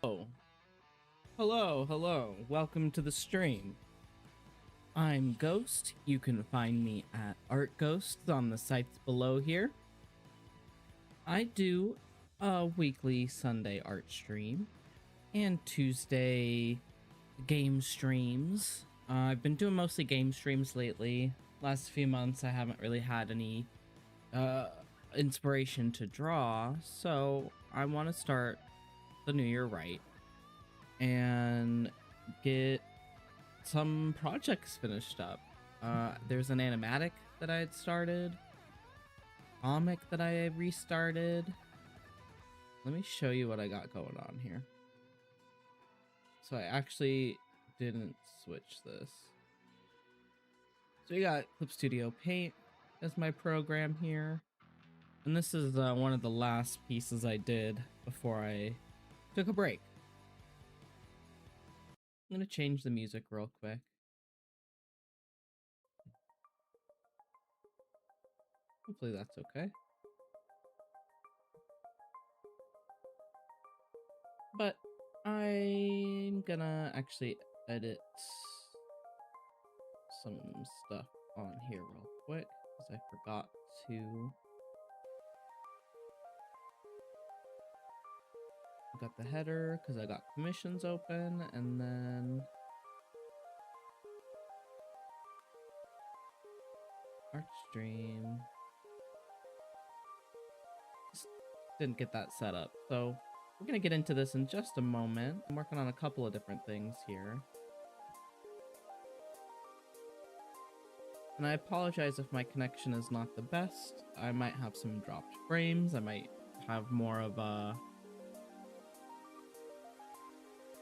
Oh, hello. Welcome to the stream. I'm Ghost. You can find me at Art Ghosts on the sites below here. I do a weekly Sunday art stream and Tuesday game streams. I've been doing mostly game streams lately. Last few months I haven't really had any inspiration to draw, so I want to start the new year right and get some projects finished up. There's an animatic that I had started, comic that I restarted. Let me show you what I got going on here. So I actually didn't switch this. So you got Clip Studio Paint as my program here. And this is one of the last pieces I did before I took a break. I'm gonna change the music real quick. Hopefully that's okay. But I'm gonna actually edit some stuff on here real quick because I forgot to. I got the header because I got commissions open, and then Restream. Just didn't get that set up, so we're gonna get into this in just a moment. I'm working on a couple of different things here. And I apologize if my connection is not the best. I might have some dropped frames. I might have more of a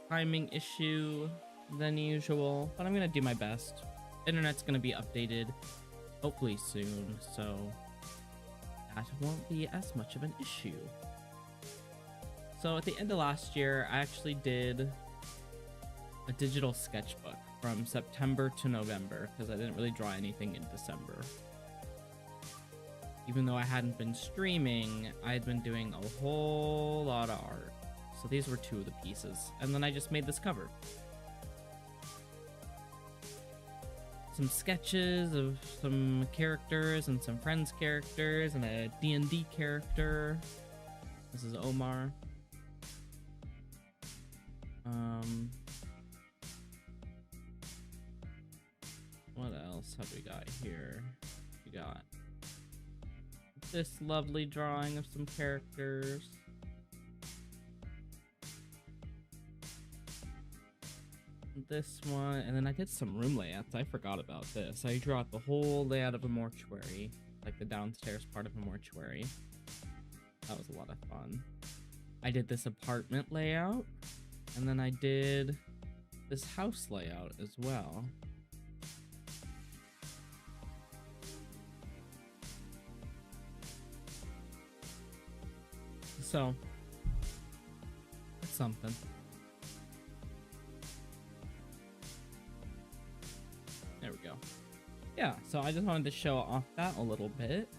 timing issue than usual, but I'm gonna do my best. Internet's gonna be updated hopefully soon, so that won't be as much of an issue. So at the end of last year, I actually did a digital sketchbook from September to November because I didn't really draw anything in December. Even though I hadn't been streaming, I had been doing a whole lot of art. So these were two of the pieces. And then I just made this cover. Some sketches of some characters and some friends' characters and a D&D character. This is Omar. What else have we got here? We got this lovely drawing of some characters. This one, and then I did some room layouts. I forgot about this. I drew out the whole layout of a mortuary, like the downstairs part of a mortuary. That was a lot of fun. I did this apartment layout, and then I did this house layout as well. So, it's something. There we go. Yeah, so I just wanted to show off that a little bit.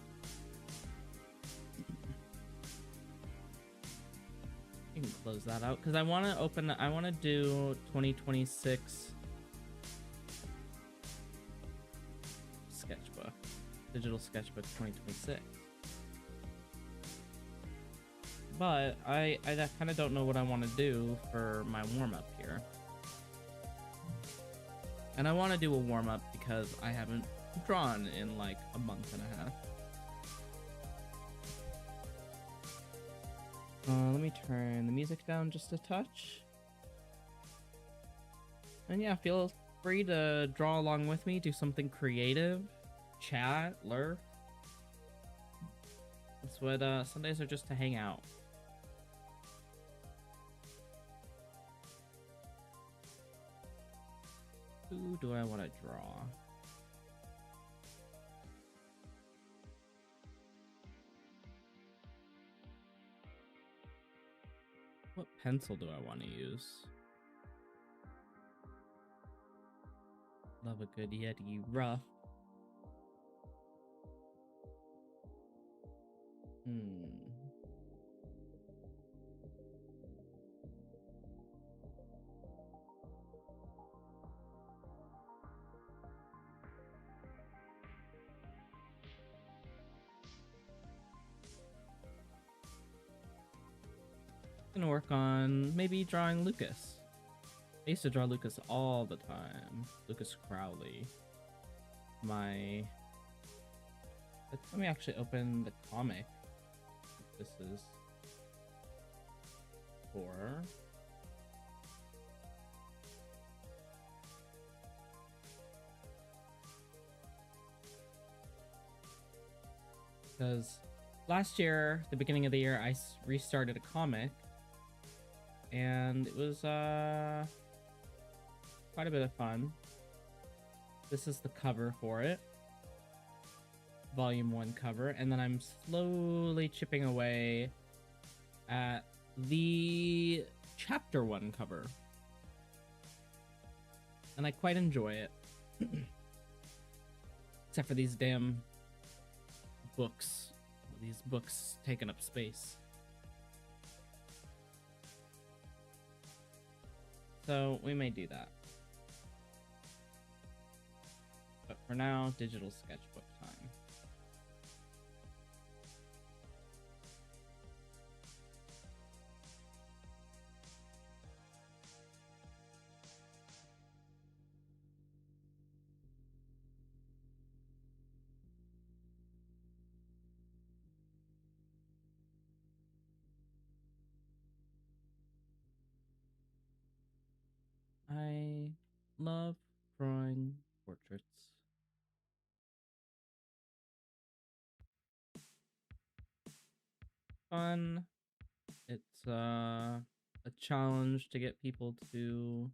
You can close that out because I want to do 2026 sketchbook, digital sketchbook 2026. But I kind of don't know what I want to do for my warm-up here. And I want to do a warm-up because I haven't drawn in like a month and a half. Let me turn the music down just a touch. And yeah, feel free to draw along with me, do something creative, chat, lurk. That's what Sundays are, just to hang out. Who do I want to draw? What pencil do I want to use? Love a good Yeti rough. Gonna work on maybe drawing Lucas. I used to draw Lucas all the time. Lucas Crowley. Let me actually open the comic. This is for. Because last year, the beginning of the year, I restarted a comic, and it was quite a bit of fun. This is the cover for it, volume 1 cover, and then I'm slowly chipping away at the chapter 1 cover, and I quite enjoy it. Except for these damn books. These books taking up space. So we may do that. But for now, digital sketchbook time. I love drawing portraits. Fun. It's a challenge to get people to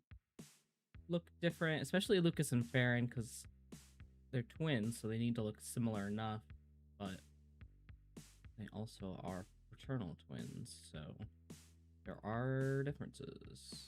look different, especially Lucas and Farron, because they're twins, so they need to look similar enough, but they also are fraternal twins, so there are differences.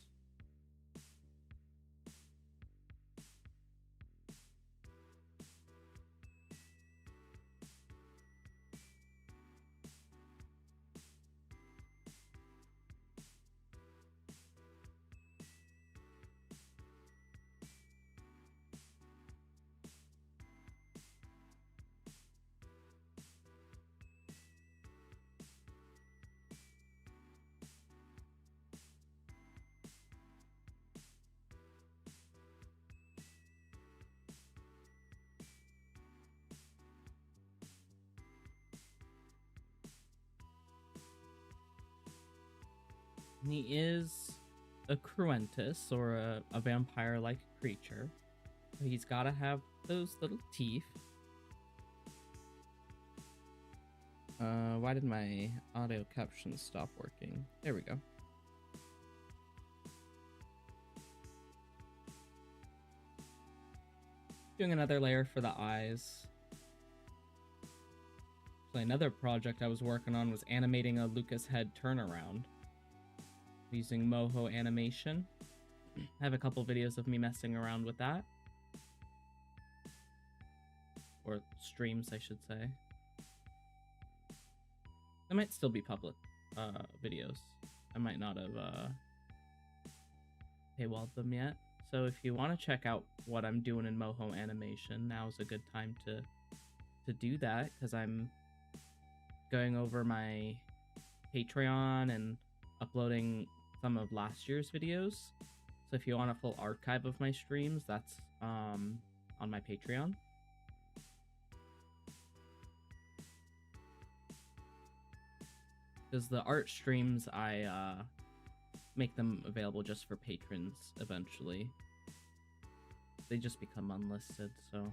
He is a Cruentus, or a vampire-like creature. He's got to have those little teeth. Why did my audio caption stop working? There we go. Doing another layer for the eyes. Actually, another project I was working on was animating a Lucas head turnaround using Moho animation. I have a couple videos of me messing around with that. Or streams, I should say. They might still be public videos. I might not have paywalled them yet. So if you want to check out what I'm doing in Moho animation, now's a good time to do that, because I'm going over my Patreon and uploading some of last year's videos. So if you want a full archive of my streams, that's on my Patreon. Because the art streams, I make them available just for patrons eventually. They just become unlisted, so.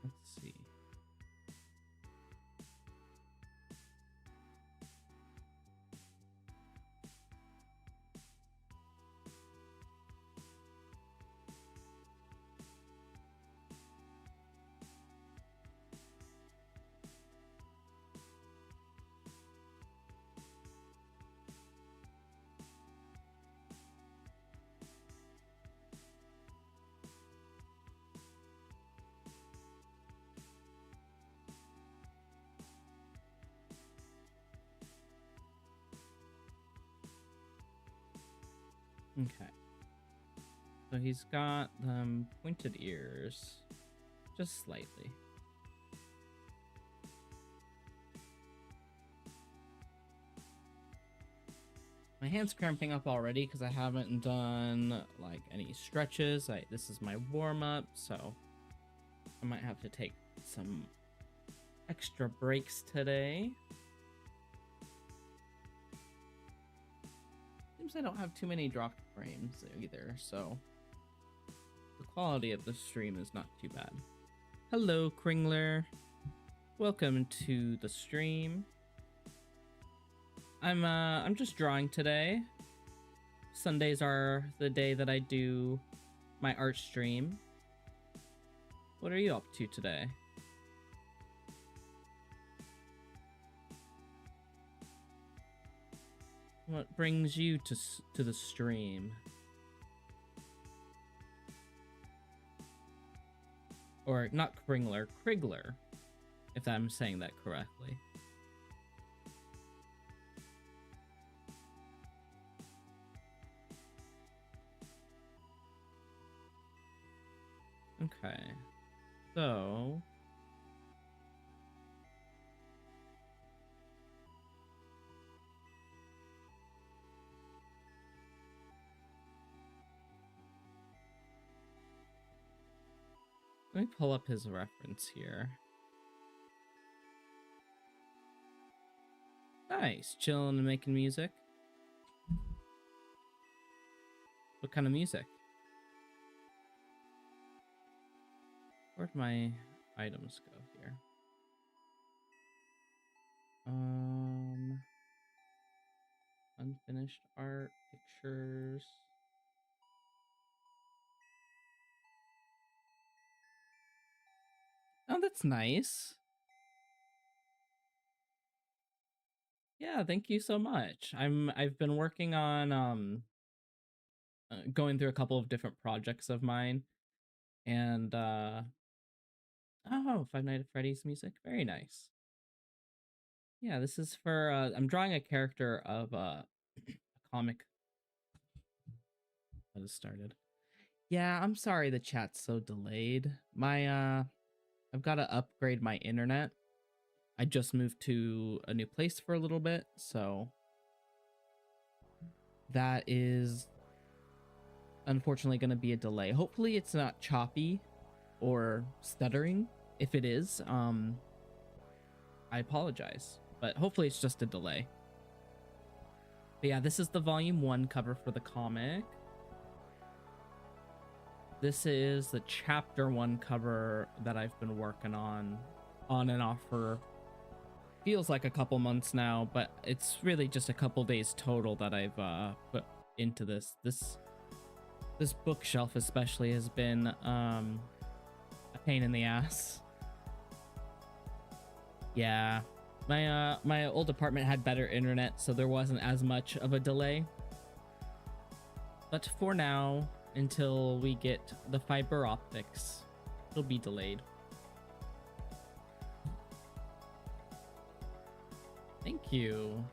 Let's see. Okay. So he's got pointed ears, just slightly. My hand's cramping up already because I haven't done like any stretches. This is my warm-up, so I might have to take some extra breaks today. Seems I don't have too many dropped frames either, so the quality of the stream is not too bad. Hello, Kringler. Welcome to the stream. I'm just drawing today. Sundays are the day that I do my art stream. What are you up to today? What brings you to the stream? Or not Kringler, Krigler, if I'm saying that correctly. Okay, so let me pull up his reference here. Nice, chilling and making music. What kind of music? Where'd my items go here? Unfinished art, pictures. Oh, that's nice. Yeah, thank you so much. I've been working on going through a couple of different projects of mine, and oh, Five Nights at Freddy's music, very nice. Yeah, this is for I'm drawing a character of a comic that has started. Yeah, I'm sorry the chat's so delayed. I've got to upgrade my internet. I just moved to a new place for a little bit, so that is unfortunately going to be a delay. Hopefully it's not choppy or stuttering. If it is, I apologize, but hopefully it's just a delay. But yeah, this is the volume 1 cover for the comic. This is the chapter 1 cover that I've been working on and off for feels like a couple months now, but it's really just a couple days total that I've put into this. This bookshelf especially has been a pain in the ass. Yeah, my old apartment had better internet, so there wasn't as much of a delay. But for now, until we get the fiber optics, it'll be delayed. Thank you.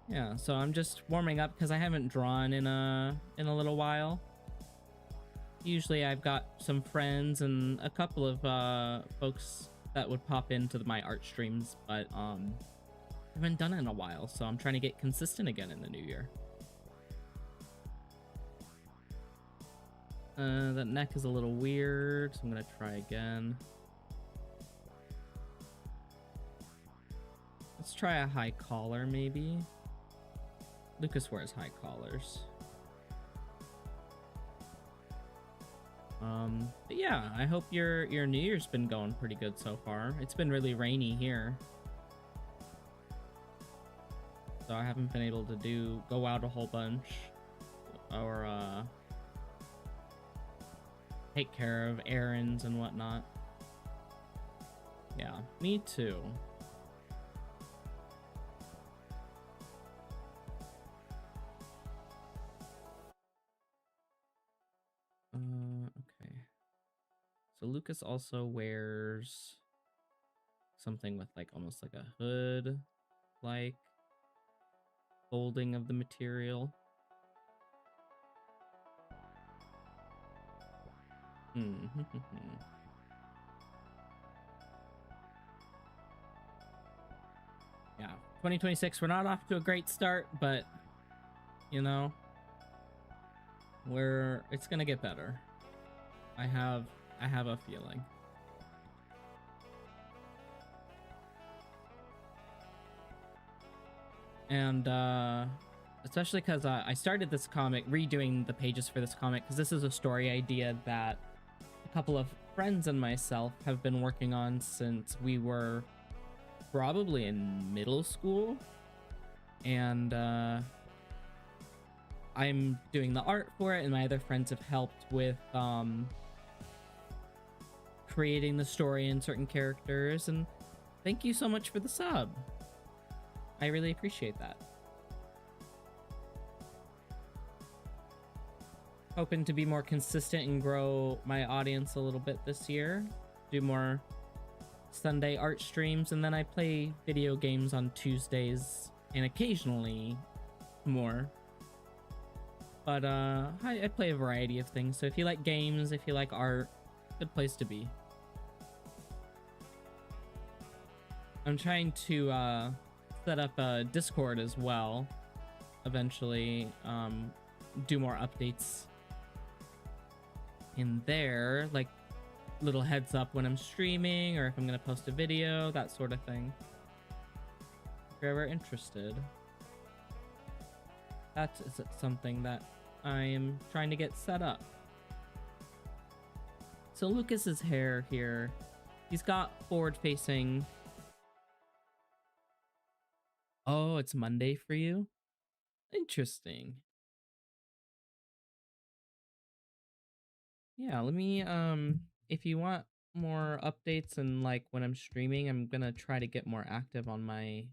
Yeah, so I'm just warming up because I haven't drawn in a little while. Usually I've got some friends and a couple of folks that would pop into my art streams, but I haven't done it in a while, so I'm trying to get consistent again in the new year. That neck is a little weird, so I'm gonna try again. Let's try a high collar, maybe. Lucas wears high collars. But yeah, I hope your New Year's been going pretty good so far. It's been really rainy here, so I haven't been able to go out a whole bunch or take care of errands and whatnot. Yeah, me too. Okay. So Lucas also wears something with like almost like a hood, like unfolding of the material. Yeah, 2026, we're not off to a great start, but you know, it's gonna get better. I have a feeling. And especially because I started this comic, redoing the pages for this comic, because this is a story idea that a couple of friends and myself have been working on since we were probably in middle school. And I'm doing the art for it, and my other friends have helped with creating the story and certain characters. And thank you so much for the sub. I really appreciate that. Hoping to be more consistent and grow my audience a little bit this year. Do more Sunday art streams, and then I play video games on Tuesdays and occasionally more. But I play a variety of things, so if you like games, if you like art, good place to be. I'm trying to set up a Discord as well, eventually. Do more updates in there, like little heads up when I'm streaming or if I'm gonna post a video, that sort of thing. If you're ever interested, that is something that I am trying to get set up. So Lucas's hair here, he's got forward facing. Oh, it's Monday for you? Interesting. Yeah, let me if you want more updates and like when I'm streaming, I'm gonna try to get more active on my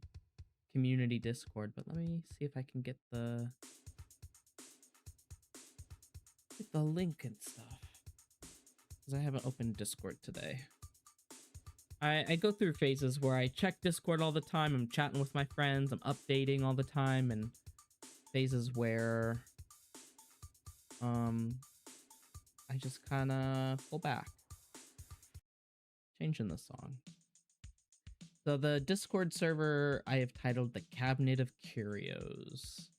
community Discord, but let me see if I can get the link and stuff, because I haven't opened Discord today. I go through phases where I check Discord all the time, I'm chatting with my friends, I'm updating all the time, and phases where I just kind of pull back. Changing the song. So the Discord server I have titled the Cabinet of Curios.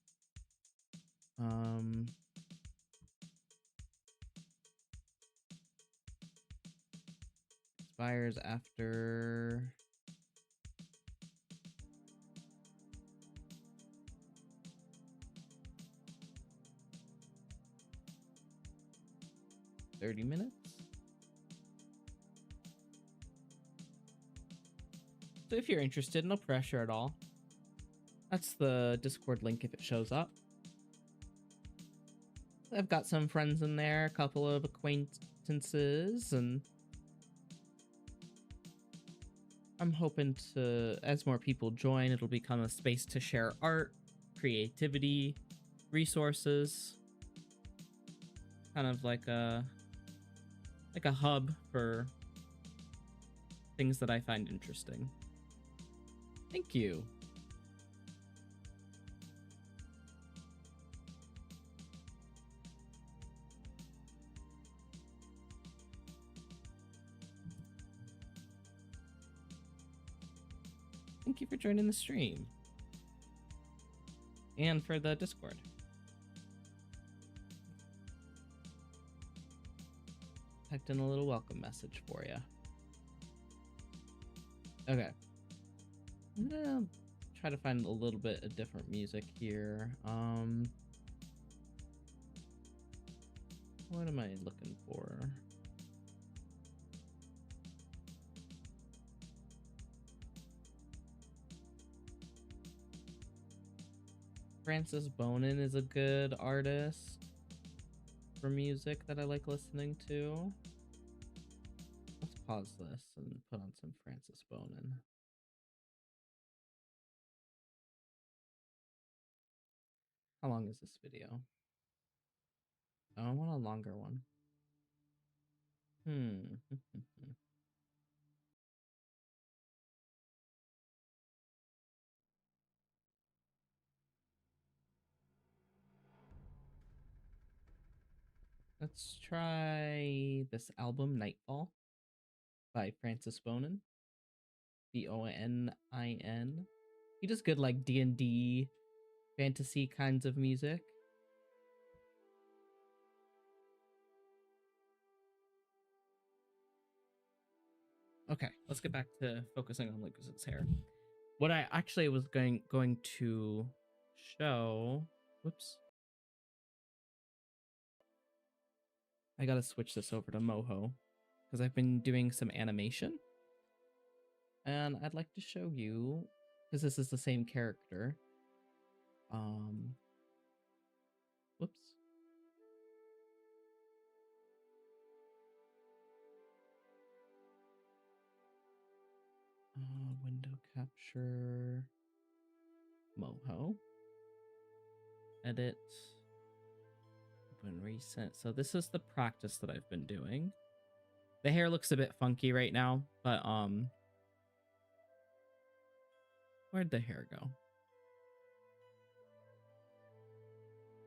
Expires after 30 minutes. So if you're interested, no pressure at all. That's the Discord link if it shows up. I've got some friends in there, a couple of acquaintances, and I'm hoping to, as more people join, it'll become a space to share art, creativity, resources. Kind of like a hub for things that I find interesting. Thank you. Thank you for joining the stream. And for the Discord. Typed in a little welcome message for you. Okay. I'm gonna try to find a little bit of different music here. What am I looking for? Francis Bonin is a good artist for music that I like listening to. Let's pause this and put on some Francis Bonin. How long is this video? Oh, I want a longer one. Let's try this album, Nightfall, by Francis Bonin. Bonin. He does good like D&D fantasy kinds of music. Okay, let's get back to focusing on Lucas's hair. What I actually was going to show. Whoops. I gotta switch this over to Moho because I've been doing some animation. And I'd like to show you, because this is the same character. Whoops. Window capture. Moho. Edit. Open recent. So this is the practice that I've been doing. The hair looks a bit funky right now, but where'd the hair go?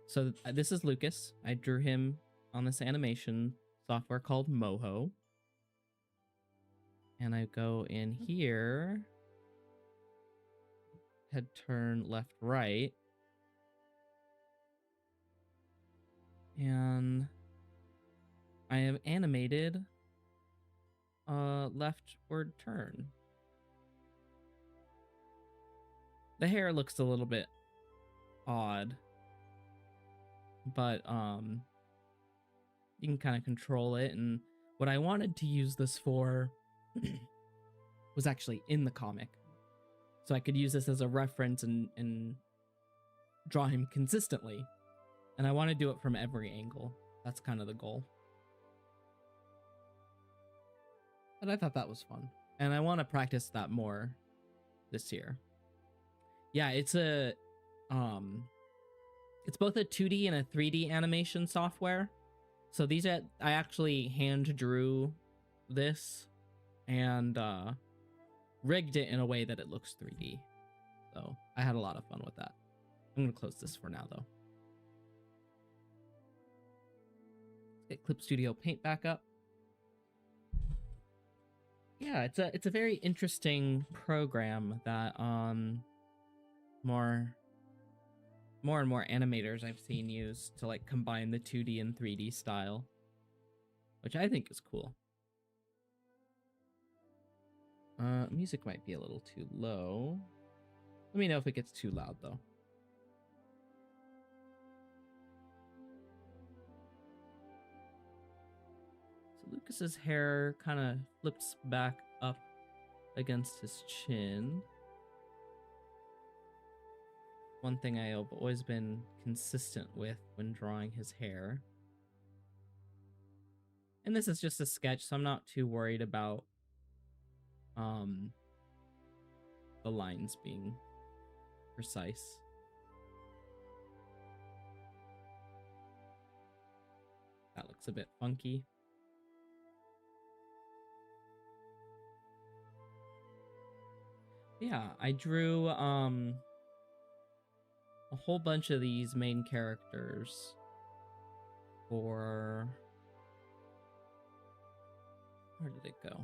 So this is Lucas. I drew him on this animation software called Moho. And I go in here, head turn left, right. And I have animated leftward turn. The hair looks a little bit odd, but you can kind of control it. And what I wanted to use this for was actually in the comic, so I could use this as a reference and draw him consistently. And I want to do it from every angle. That's kind of the goal. But I thought that was fun, and I want to practice that more this year. Yeah, it's both a 2D and a 3D animation software. So these I actually hand drew this and rigged it in a way that it looks 3D. So I had a lot of fun with that. I'm gonna close this for now though. Let's get Clip Studio Paint back up. Yeah, it's a very interesting program that more and more animators I've seen use to like combine the 2D and 3D style, which I think is cool. Music might be a little too low. Let me know if it gets too loud though. So Lucas's hair kind of flips back up against his chin. One thing I have always been consistent with when drawing his hair. And this is just a sketch, so I'm not too worried about the lines being precise. That looks a bit funky. Yeah, I drew a whole bunch of these main characters for... Where did it go?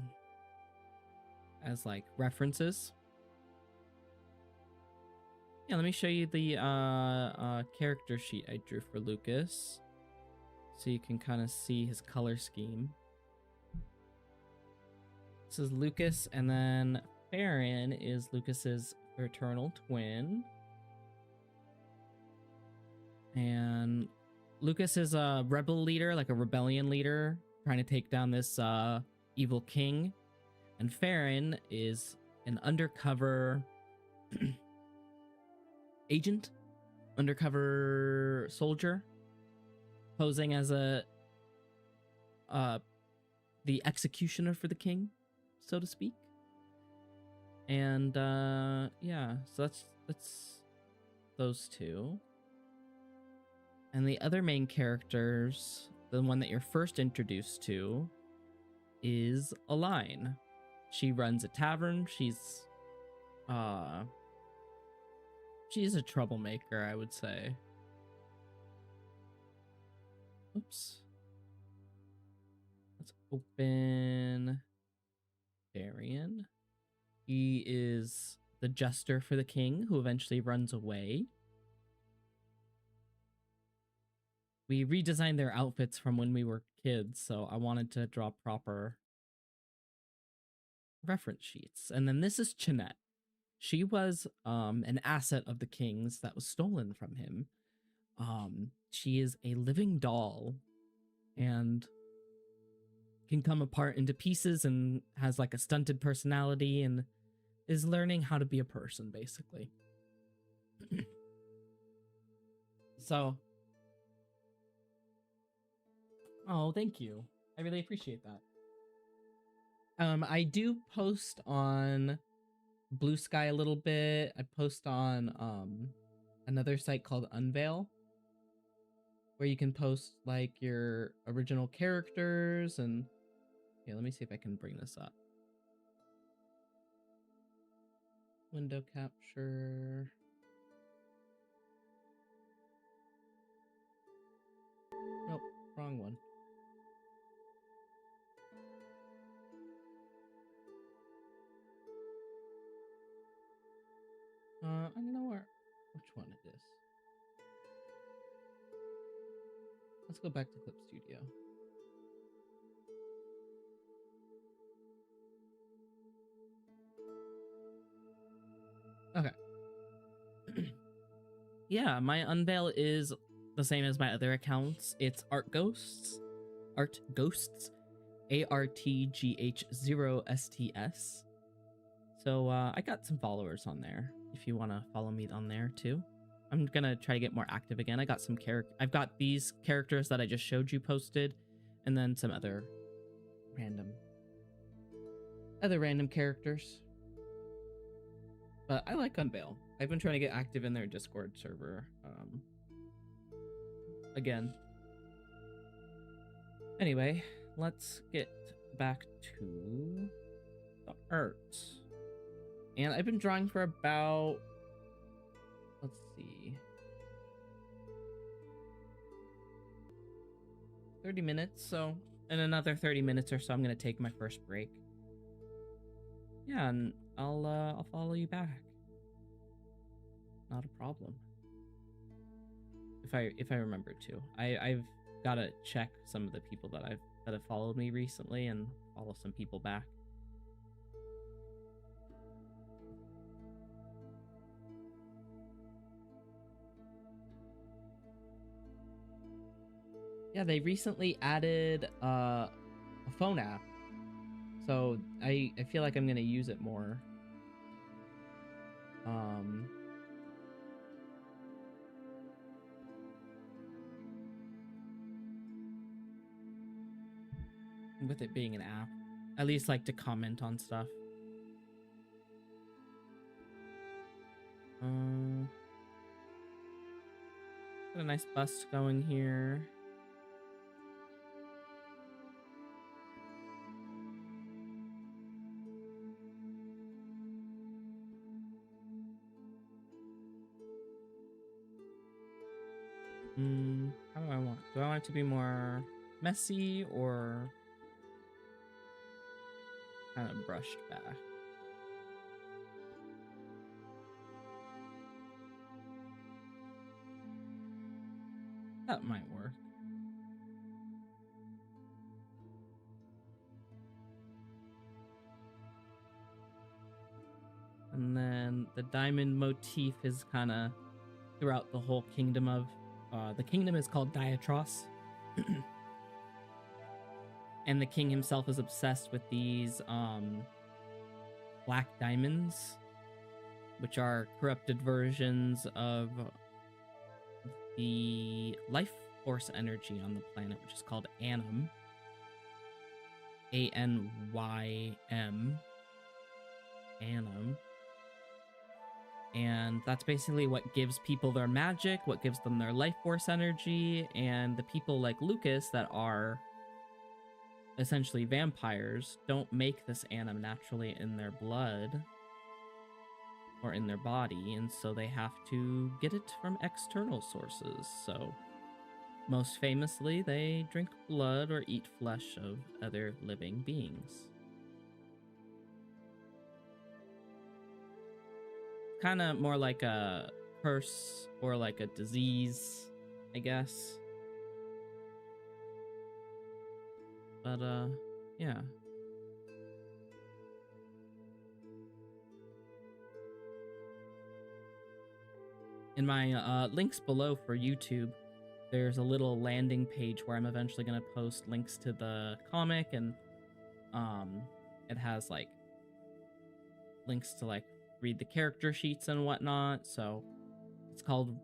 As like references. Yeah, let me show you the character sheet I drew for Lucas, so you can kind of see his color scheme. This is Lucas, and then Farron is Lucas's fraternal twin. And Lucas is a rebel leader, like a rebellion leader, trying to take down this evil king. And Farron is an undercover agent, undercover soldier, posing as the executioner for the king, so to speak. And yeah, so that's those two. And the other main characters, the one that you're first introduced to, is Aline. She runs a tavern. She's a troublemaker, I would say. Oops. open Varian. He is the jester for the king who eventually runs away. We redesigned their outfits from when we were kids, so I wanted to draw proper reference sheets. And then this is Chinette. She was an asset of the king's that was stolen from him. She is a living doll and can come apart into pieces and has like a stunted personality and is learning how to be a person, basically. So, oh, thank you. I really appreciate that. I do post on Blue Sky a little bit. I post on another site called Unveil, where you can post like your original characters. And yeah, let me see if I can bring this up. Window capture. Nope, wrong one. I don't know which one it is. Let's go back to Clip Studio. Okay. Yeah, my Unveil is the same as my other accounts. It's Art Ghosts, ARTGH0STS. So I got some followers on there. If you want to follow me on there too, I'm gonna try to get more active again. I got some I've got these characters that I just showed you posted, and then some other random characters. But I like Unveil. I've been trying to get active in their Discord server again. Anyway, let's get back to the art. And I've been drawing for about, let's see, 30 minutes. So in another 30 minutes or so, I'm going to take my first break. Yeah, and I'll follow you back. Not a problem. If I remember to. I've got to check some of the people that have followed me recently and follow some people back. Yeah, they recently added a phone app. So I feel like I'm gonna use it more. With it being an app. At least like to comment on stuff. Got a nice bust going here. How do I want it? Do I want it to be more messy or kind of brushed back? That might work. And then the diamond motif is kind of throughout the whole kingdom of the kingdom is called Diatros. And the king himself is obsessed with these black diamonds, which are corrupted versions of the life force energy on the planet, which is called Anym. A-N-Y-M. Anym. And that's basically what gives people their magic, what gives them their life force energy, and the people like Lucas that are essentially vampires don't make this Anym naturally in their blood or in their body, and so they have to get it from external sources. So Most famously, they drink blood or eat flesh of other living beings. Kind of more like a curse or like a disease, I guess. But yeah. In my links below for YouTube, there's a little landing page where I'm eventually going to post links to the comic, and it has like links to like read the character sheets and whatnot. So it's called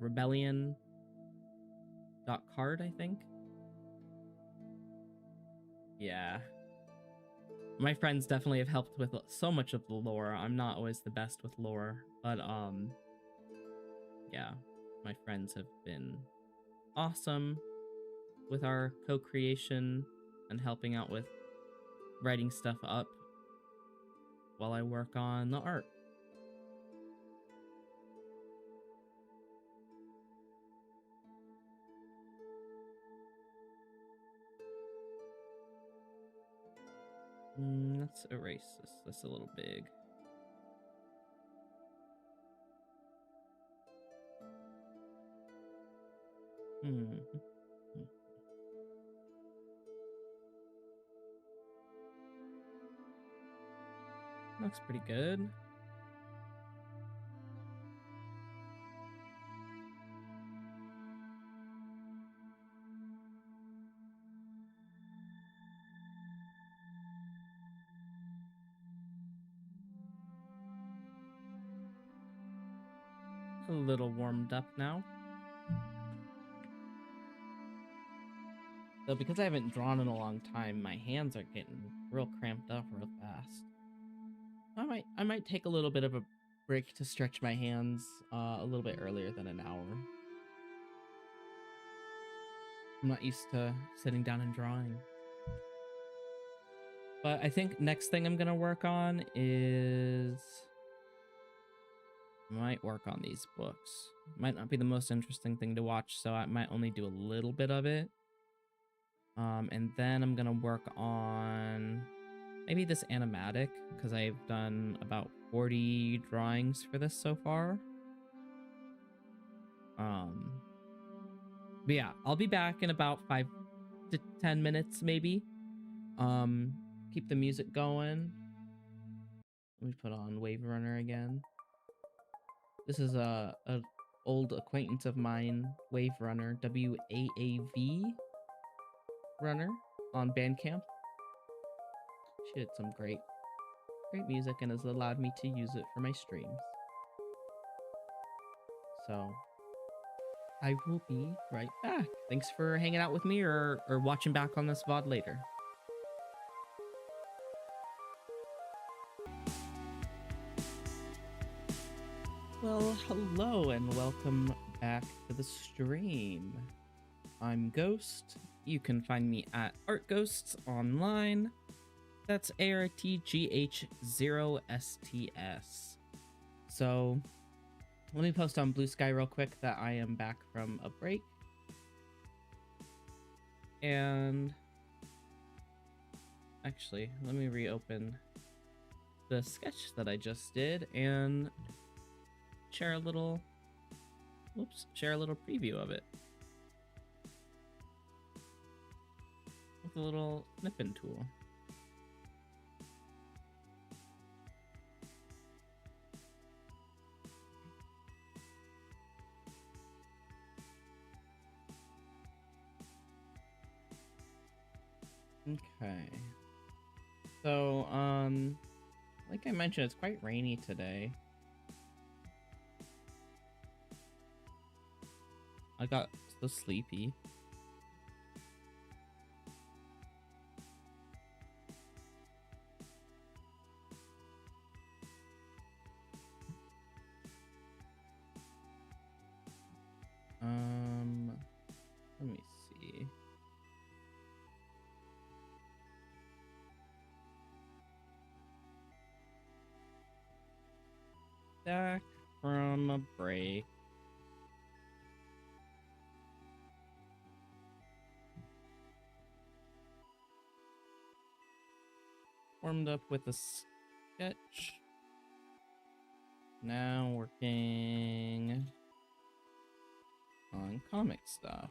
rebellion.card, I think. Yeah. My friends definitely have helped with so much of the lore. I'm not always the best with lore, but yeah, my friends have been awesome with our co-creation and helping out with writing stuff up while I work on the art. Let's erase this. That's a little big. Looks pretty good. A little warmed up now. So because I haven't drawn in a long time, my hands are getting real cramped up real fast. I might take a little bit of a break to stretch my hands a little bit earlier than an hour. I'm not used to sitting down and drawing. But I think next thing I'm gonna work on is might work on these books. Might not be the most interesting thing to watch, so I might only do a little bit of it. And then I'm gonna work on maybe this animatic, because I've done about 40 drawings for this so far. But yeah, I'll be back in about 5 to 10 minutes maybe. Keep the music going. Let me put on Wave Runner again. This is a old acquaintance of mine, Wave Runner, WAAV Runner on Bandcamp. She did some great music and has allowed me to use it for my streams. So I will be right back. Thanks for hanging out with me or watching back on this VOD later. Well, hello and welcome back to the stream. I'm Ghost. You can find me at Art Ghosts online. That's ARTGH0STS. So let me post on Blue Sky real quick that I am back from a break. And actually, let me reopen the sketch that I just did and share a little preview of it with a little snipping tool. Okay. So, like I mentioned, it's quite rainy today. I got so sleepy. Let me see. Back from a break. warmed up with a sketch. Now working on comic stuff.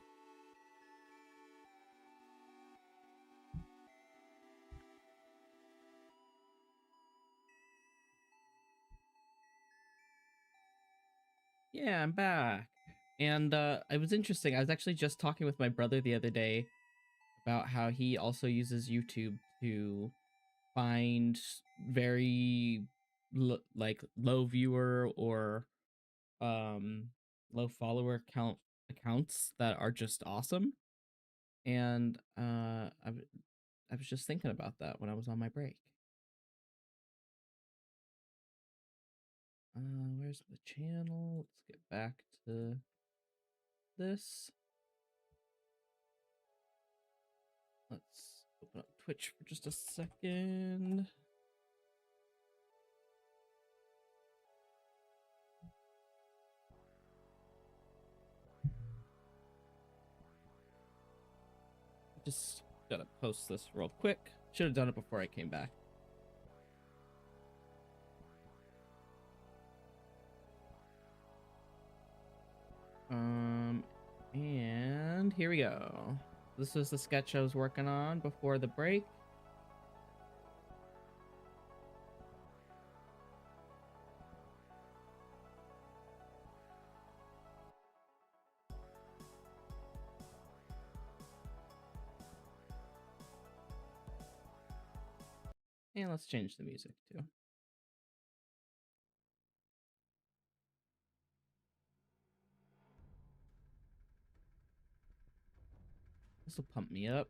Yeah, I'm back. And it was interesting. I was actually just talking with my brother the other day about how he also uses YouTube to find very like low viewer or low follower count accounts that are just awesome. And I was just thinking about that when I was on my break. Where's the channel? Let's get back to this. Let's open up Twitch for just a second. Just gotta post this real quick. Should have done it before I came back. And here we go. This was the sketch I was working on before the break. And let's change the music too. This will pump me up.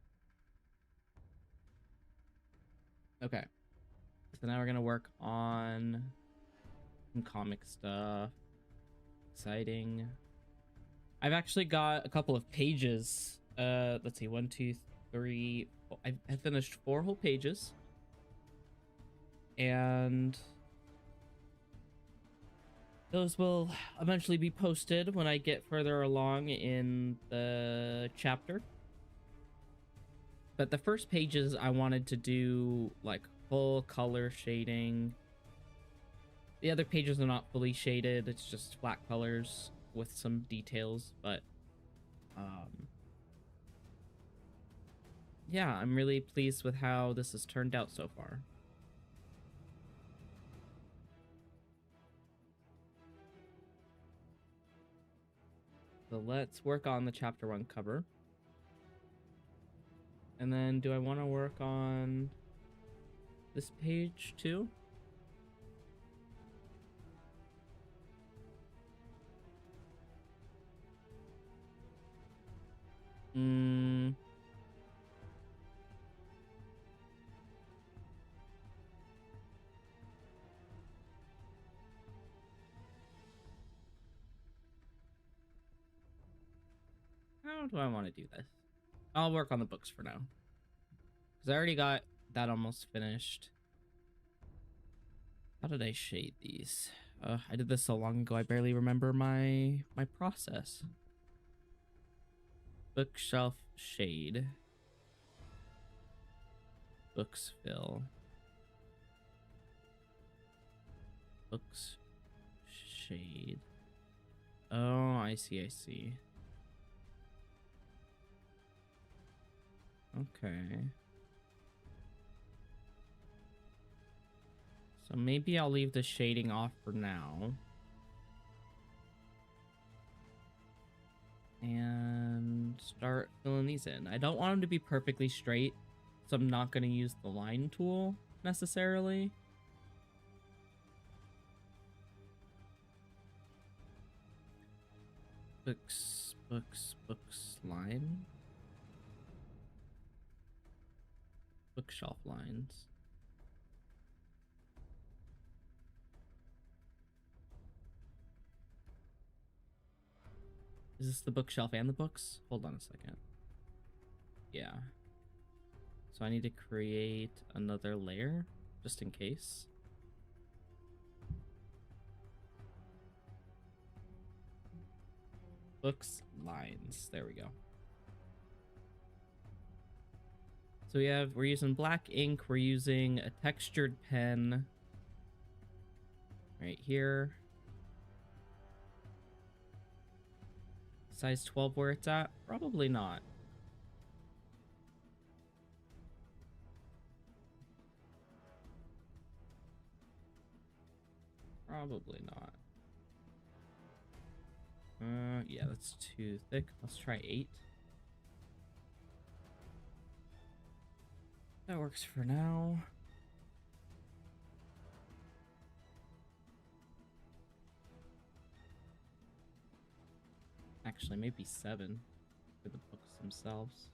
Okay. So now we're gonna work on some comic stuff. Exciting. I've actually got a couple of pages. Let's see, 1, 2, 3. I finished 4 whole pages. And those will eventually be posted when I get further along in the chapter. But the first pages I wanted to do like full color shading. The other pages are not fully shaded, it's just flat colors with some details, but yeah, I'm really pleased with how this has turned out so far. So let's work on the chapter 1 cover. And then do I want to work on this page too? How do I want to do this? I'll work on the books for now. Because I already got that almost finished. How did I shade these? I did this so long ago, I barely remember my process. Bookshelf shade. Books fill. Books shade. Oh, I see, I see. Okay. So maybe I'll leave the shading off for now. And start filling these in. I don't want them to be perfectly straight, so I'm not going to use the line tool necessarily. Books, line. Bookshelf lines. Is this the bookshelf and the books? Hold on a second. Yeah. So I need to create another layer just in case. Books, lines. There we go. So we're using black ink, we're using a textured pen right here. Size 12 where it's at? Probably not. Probably not. Yeah, that's too thick. Let's try 8. That works for now. Actually, maybe 7 for the books themselves.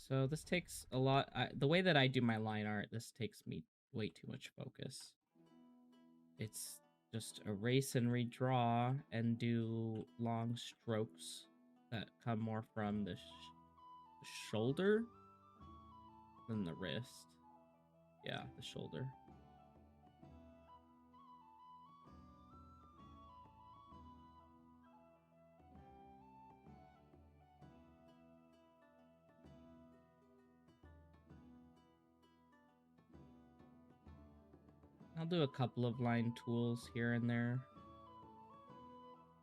So this takes a lot. The way that I do my line art, this takes me way too much focus. It's just erase and redraw and do long strokes that come more from the shoulder than the wrist. Yeah, the shoulder. I'll do a couple of line tools here and there,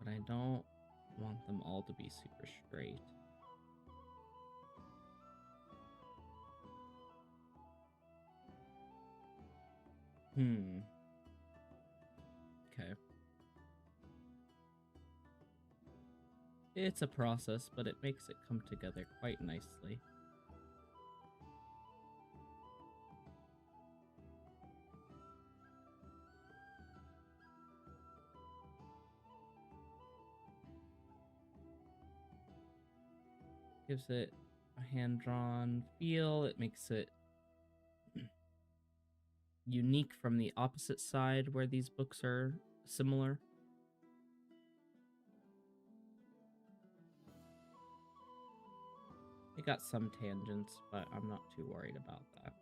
but I don't want them all to be super straight. Okay. It's a process, but it makes it come together quite nicely. Gives it a hand-drawn feel. It makes it unique from the opposite side where these books are similar. It got some tangents, but I'm not too worried about that.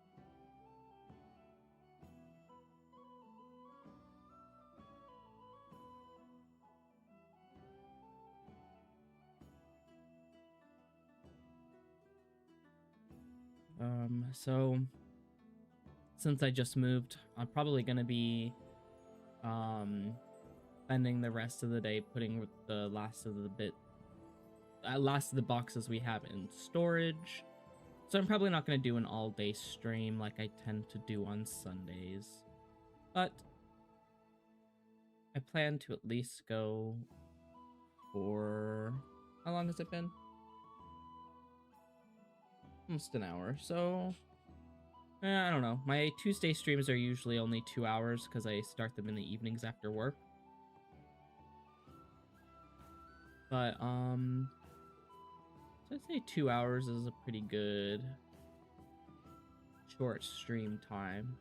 So since I just moved, I'm probably gonna be spending the rest of the day putting the last of the boxes we have in storage. So I'm probably not gonna do an all-day stream like I tend to do on Sundays, but I plan to at least go for, how long has it been? Almost an hour. So I don't know. My Tuesday streams are usually only 2 hours because I start them in the evenings after work. But so I'd say 2 hours is a pretty good short stream time.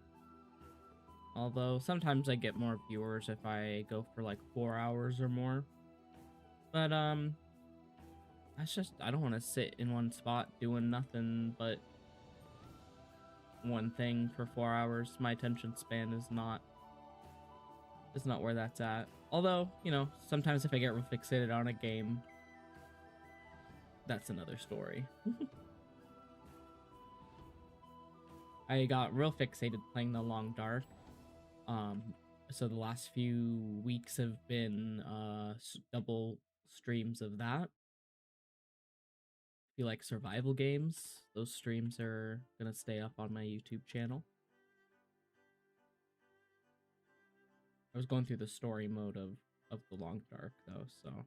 Although sometimes I get more viewers if I go for like 4 hours or more. But that's just, I don't want to sit in one spot doing nothing but one thing for 4 hours. My attention span is not where that's at. Although, you know, sometimes if I get real fixated on a game, that's another story. I got real fixated playing The Long Dark. So the last few weeks have been double streams of that. If you like survival games, those streams are gonna stay up on my YouTube channel. I was going through the story mode of The Long Dark though, so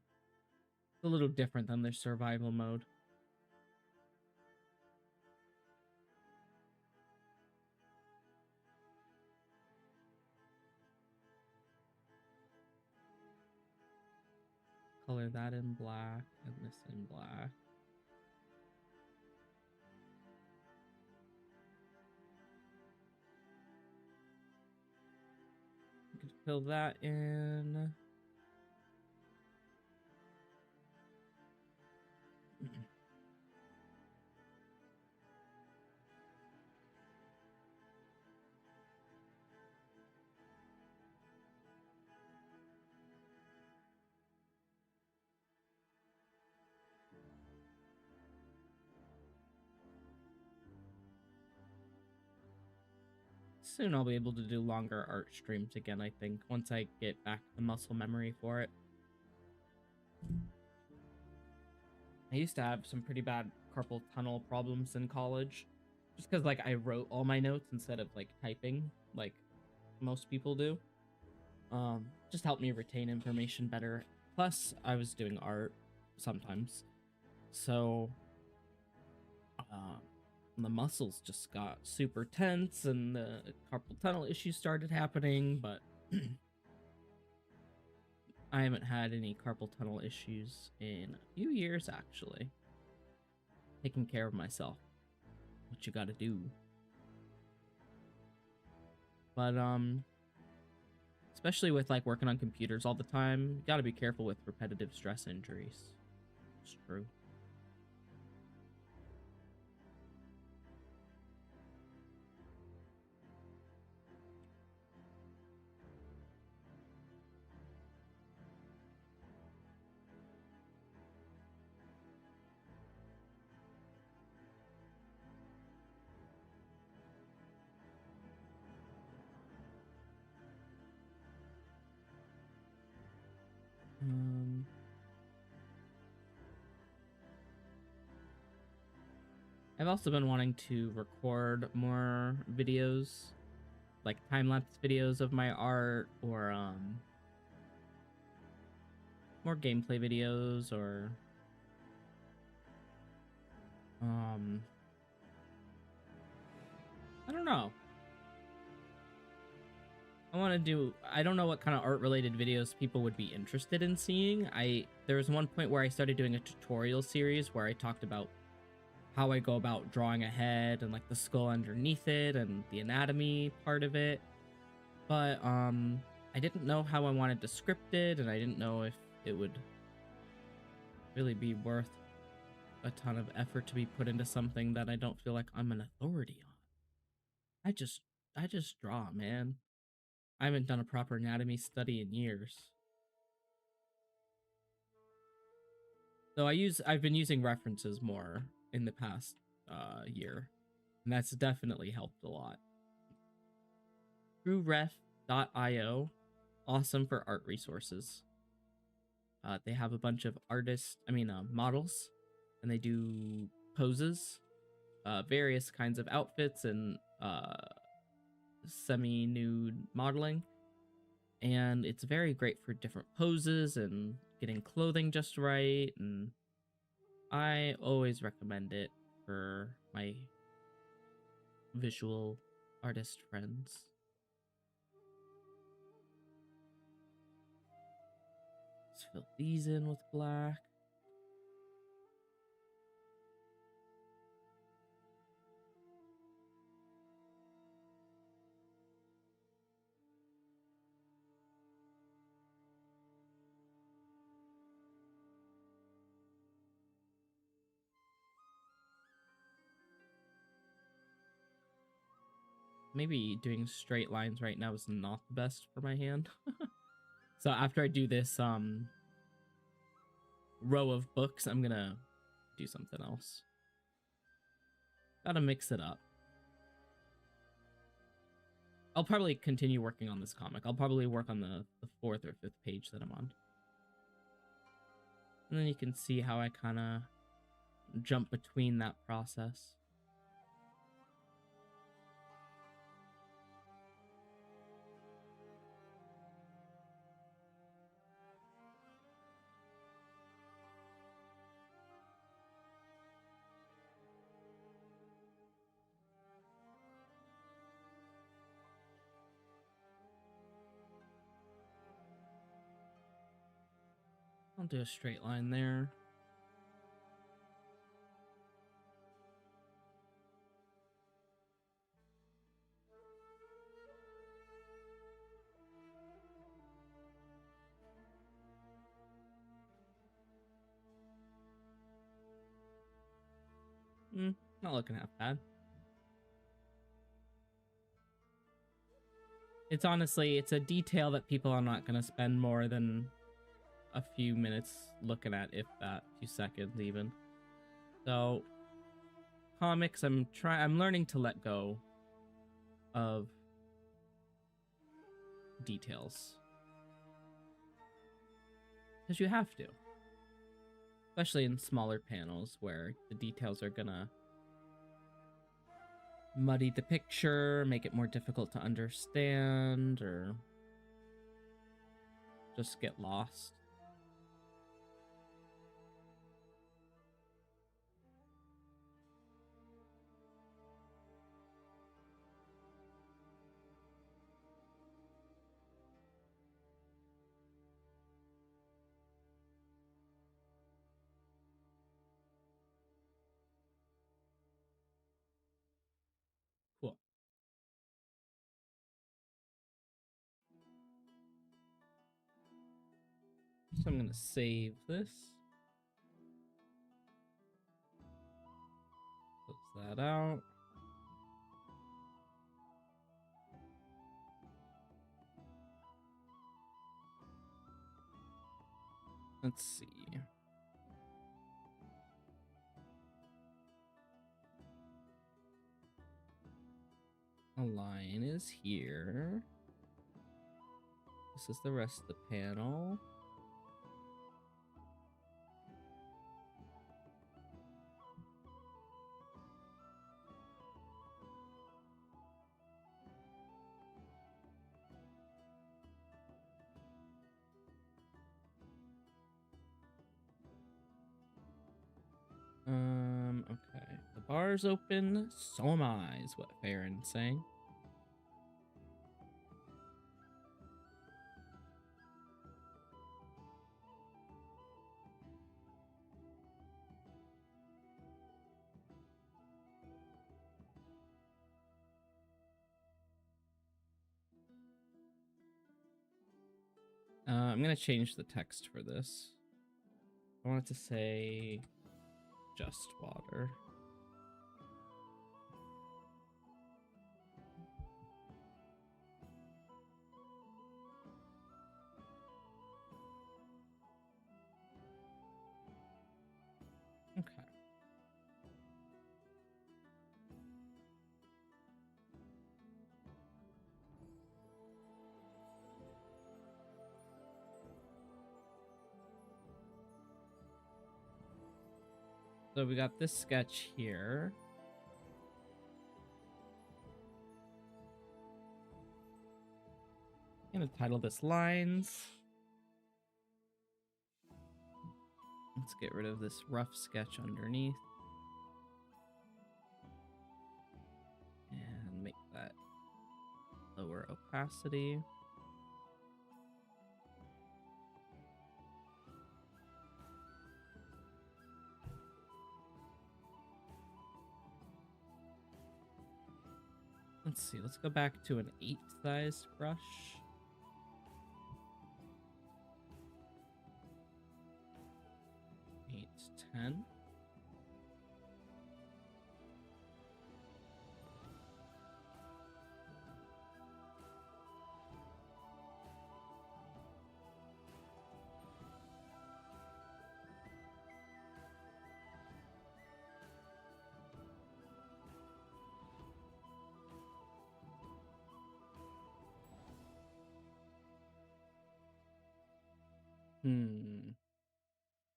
it's a little different than their survival mode. Color that in black and this in black. You can fill that in. soon I'll be able to do longer art streams again, I think, once I get back the muscle memory for it. I used to have some pretty bad carpal tunnel problems in college, just because, like, I wrote all my notes instead of, like, typing, like most people do. Just helped me retain information better. Plus, I was doing art sometimes, so the muscles just got super tense and the carpal tunnel issues started happening, but I haven't had any carpal tunnel issues in a few years, actually. Taking care of myself. What you gotta do. But, especially with, like, working on computers all the time, you gotta be careful with repetitive stress injuries. It's true. I've also been wanting to record more videos, like time-lapse videos of my art, or more gameplay videos, or I don't know. I don't know what kind of art-related videos people would be interested in seeing. There was one point where I started doing a tutorial series where I talked about how I go about drawing a head and, like, the skull underneath it and the anatomy part of it. But I didn't know how I wanted to script it, and I didn't know if it would really be worth a ton of effort to be put into something that I don't feel like I'm an authority on. I just draw, man. I haven't done a proper anatomy study in years. Though I've been using references more in the past year, and that's definitely helped a lot. TrueRef.io, awesome for art resources. They have a bunch of models, and they do poses, various kinds of outfits, and semi-nude modeling. And it's very great for different poses and getting clothing just right, and I always recommend it for my visual artist friends. Let's fill these in with black. Maybe doing straight lines right now is not the best for my hand. So after I do this row of books, I'm gonna do something else. Gotta mix it up. I'll probably continue working on this comic. I'll probably work on the 4th or 5th page that I'm on. And then you can see how I kind of jump between that process. I'll do a straight line there. Not looking half bad. It's honestly, it's a detail that people are not going to spend more than a few minutes looking at, if that, a few seconds even. So, comics, I'm learning to let go of details. Because you have to. Especially in smaller panels where the details are gonna muddy the picture, make it more difficult to understand, or just get lost. Cool. So I'm gonna save this. Close that out. Let's see. A line is here. This is the rest of the panel. Okay. The bar's open, so am I, is what Farron's saying. I'm gonna change the text for this. I want it to say just water. Okay. So we got this sketch here. I'm gonna title this lines. Let's get rid of this rough sketch underneath. And make that lower opacity. Let's see, let's go back to an 8 size brush. 810.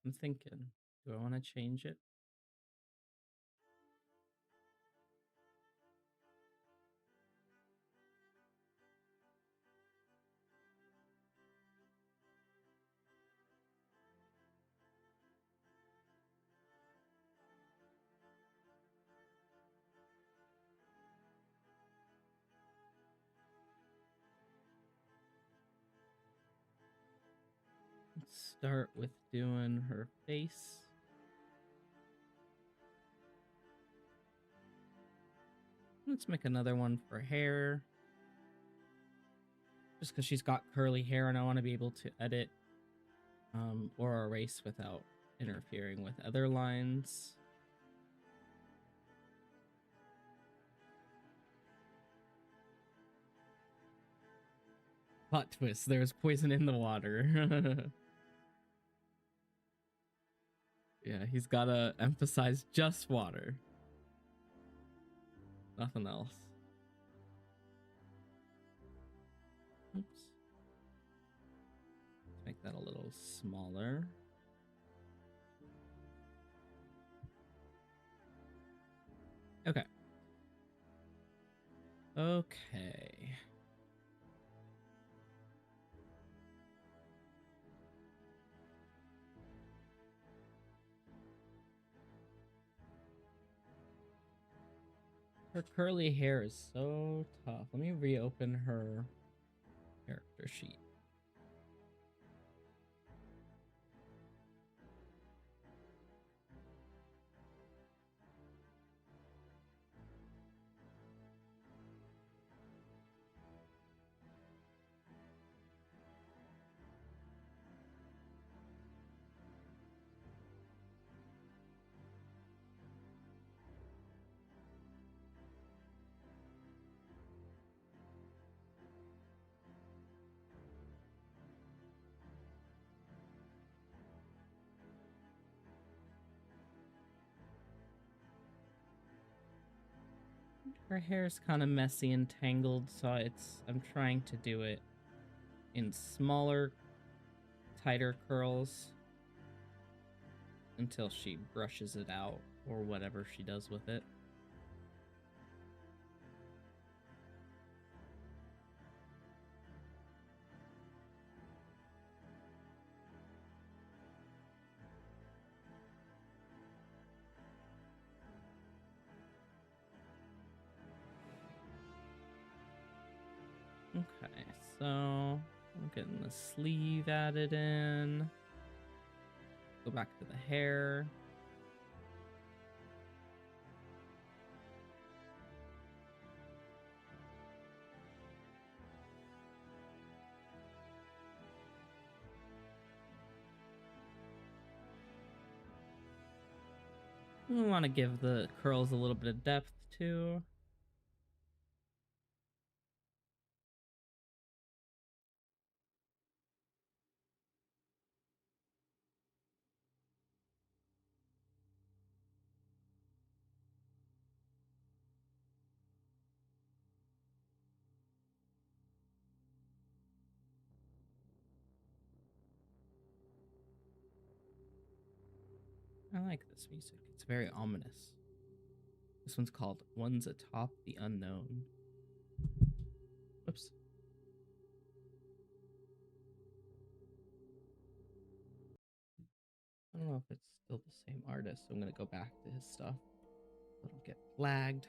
I'm thinking, do I want to change it? Let's start with doing her face. Let's make another one for hair. Just because she's got curly hair and I want to be able to edit or erase without interfering with other lines. Plot twist, there's poison in the water. Yeah, he's gotta emphasize just water. Nothing else. Oops. make that a little smaller. Okay. Okay. Her curly hair is so tough. Let me reopen her character sheet. Her hair's kind of messy and tangled, so I'm trying to do it in smaller, tighter curls until she brushes it out or whatever she does with it. Okay, so I'm getting the sleeve added in. Go back to the hair. We want to give the curls a little bit of depth too. I like this music. It's very ominous. This one's called One's Atop the Unknown. Whoops. I don't know if it's still the same artist, so I'm gonna go back to his stuff. So I don't get flagged.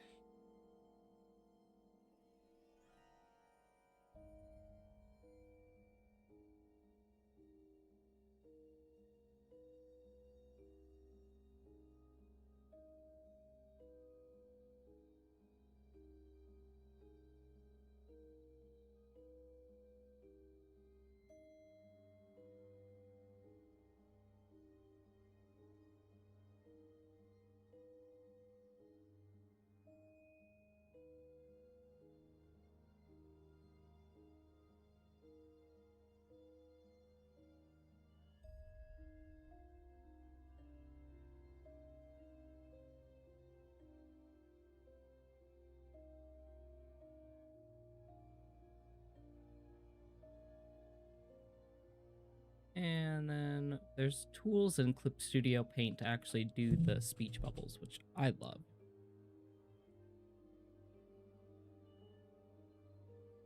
And then there's tools in Clip Studio Paint to actually do the speech bubbles, which I love.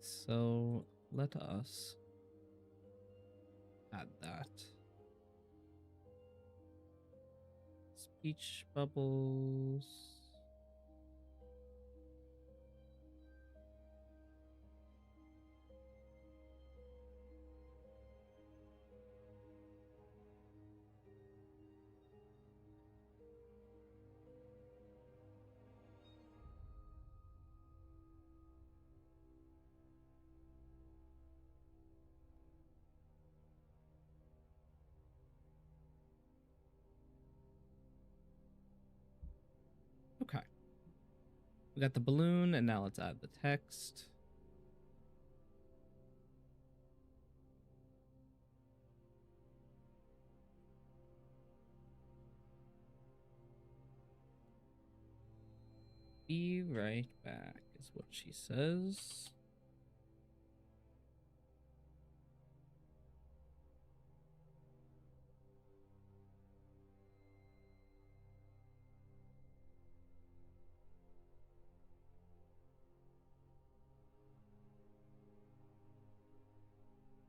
So let us add that. Speech bubbles. Okay. We got the balloon, and now let's add the text. Be right back is what she says.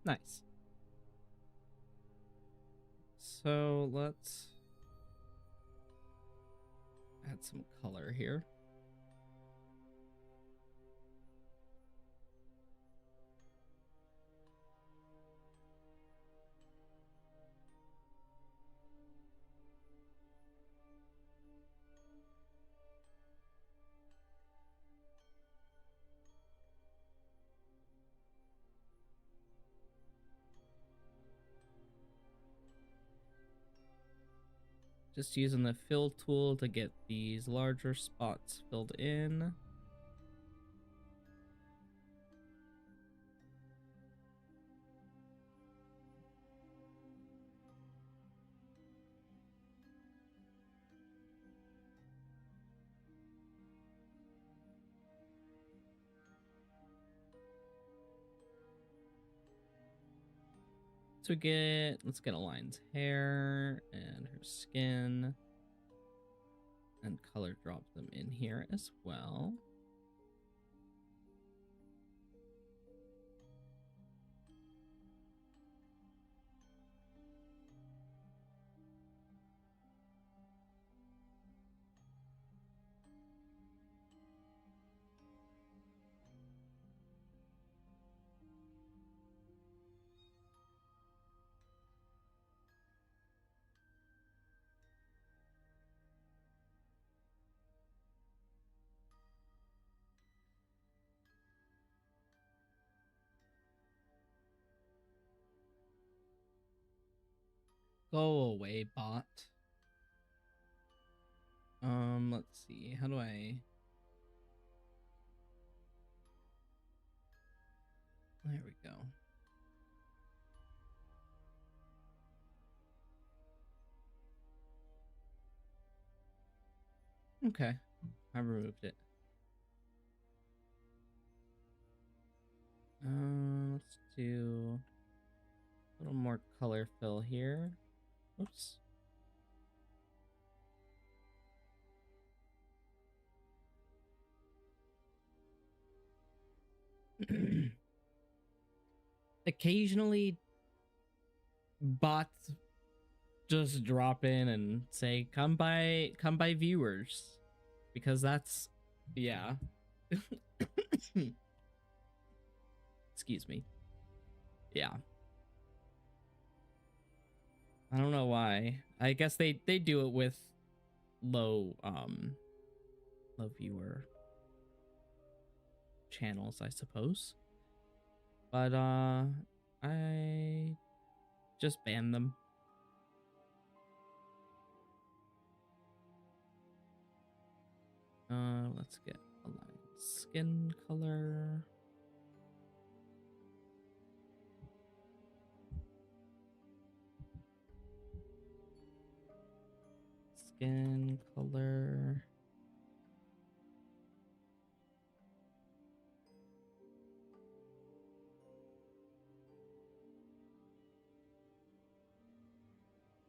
Nice. So let's add some color here. Just using the fill tool to get these larger spots filled in. So let's get Align's hair and her skin. And color drop them in here as well. Go away, bot. Let's see. How do I... There we go. Okay, I removed it. Let's do a little more color fill here. Oops. Occasionally, bots just drop in and say, come by viewers, because that's, yeah. Excuse me. Yeah. I don't know why. I guess they do it with low viewer channels, I suppose. But I just ban them. Let's get Aligned skin color. Skin color.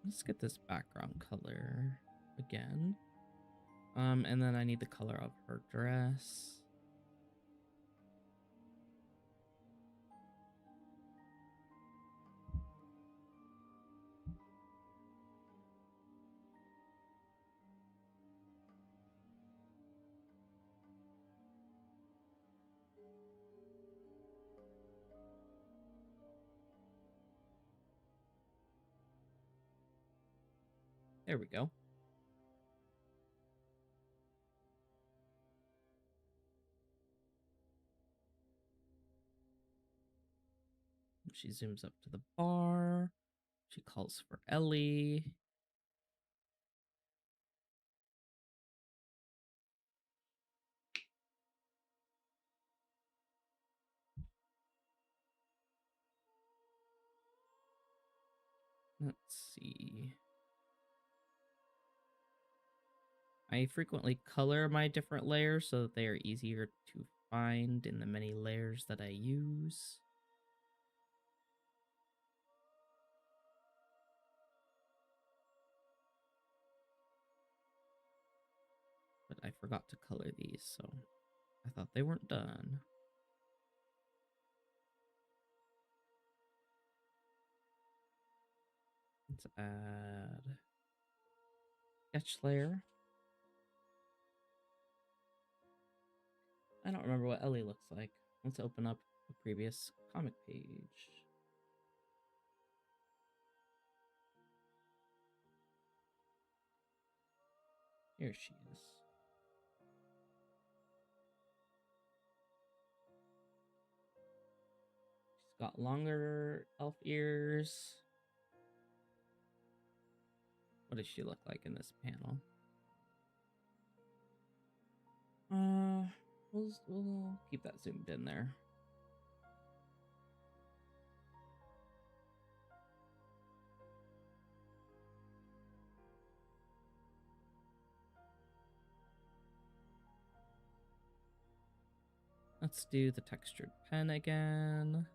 Let's get this background color again. And then I need the color of her dress. There we go. She zooms up to the bar. She calls for Ellie. Let's see. I frequently color my different layers so that they are easier to find in the many layers that I use. But I forgot to color these, so I thought they weren't done. Let's add sketch layer. I don't remember what Ellie looks like. Let's open up a previous comic page. Here she is. She's got longer elf ears. What does she look like in this panel? We'll keep that zoomed in there. Let's do the textured pen again.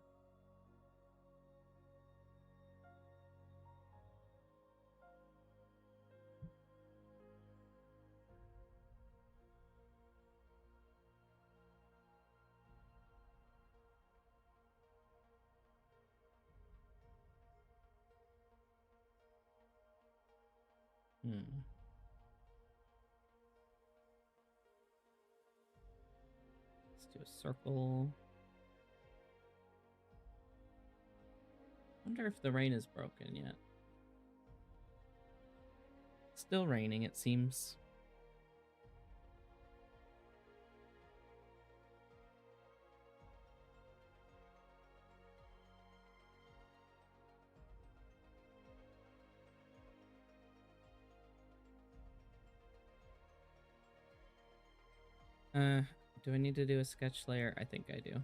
Let's do a circle. Wonder if the rain is broken yet. Still raining, it seems. Do I need to do a sketch layer? I think I do.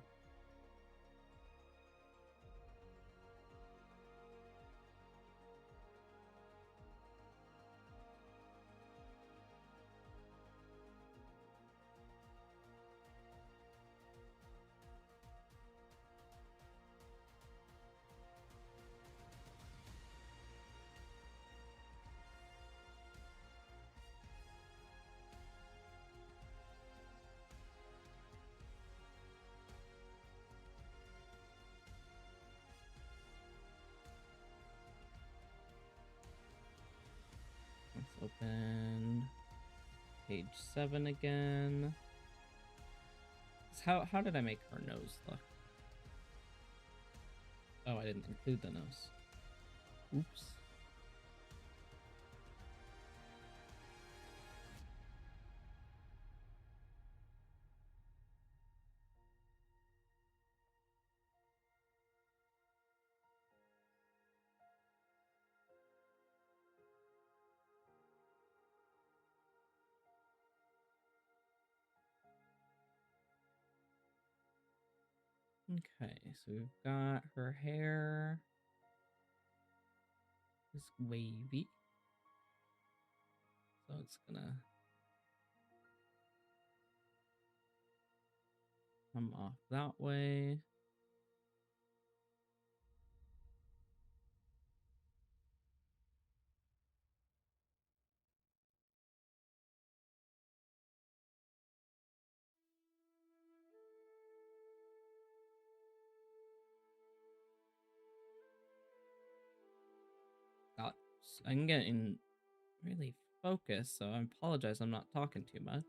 Let's open page 7 again. How did I make her nose look? Oh, I didn't include the nose. Oops. Okay, so we've got her hair is wavy. So it's gonna come off that way. God, I'm getting really focused, so I apologize I'm not talking too much.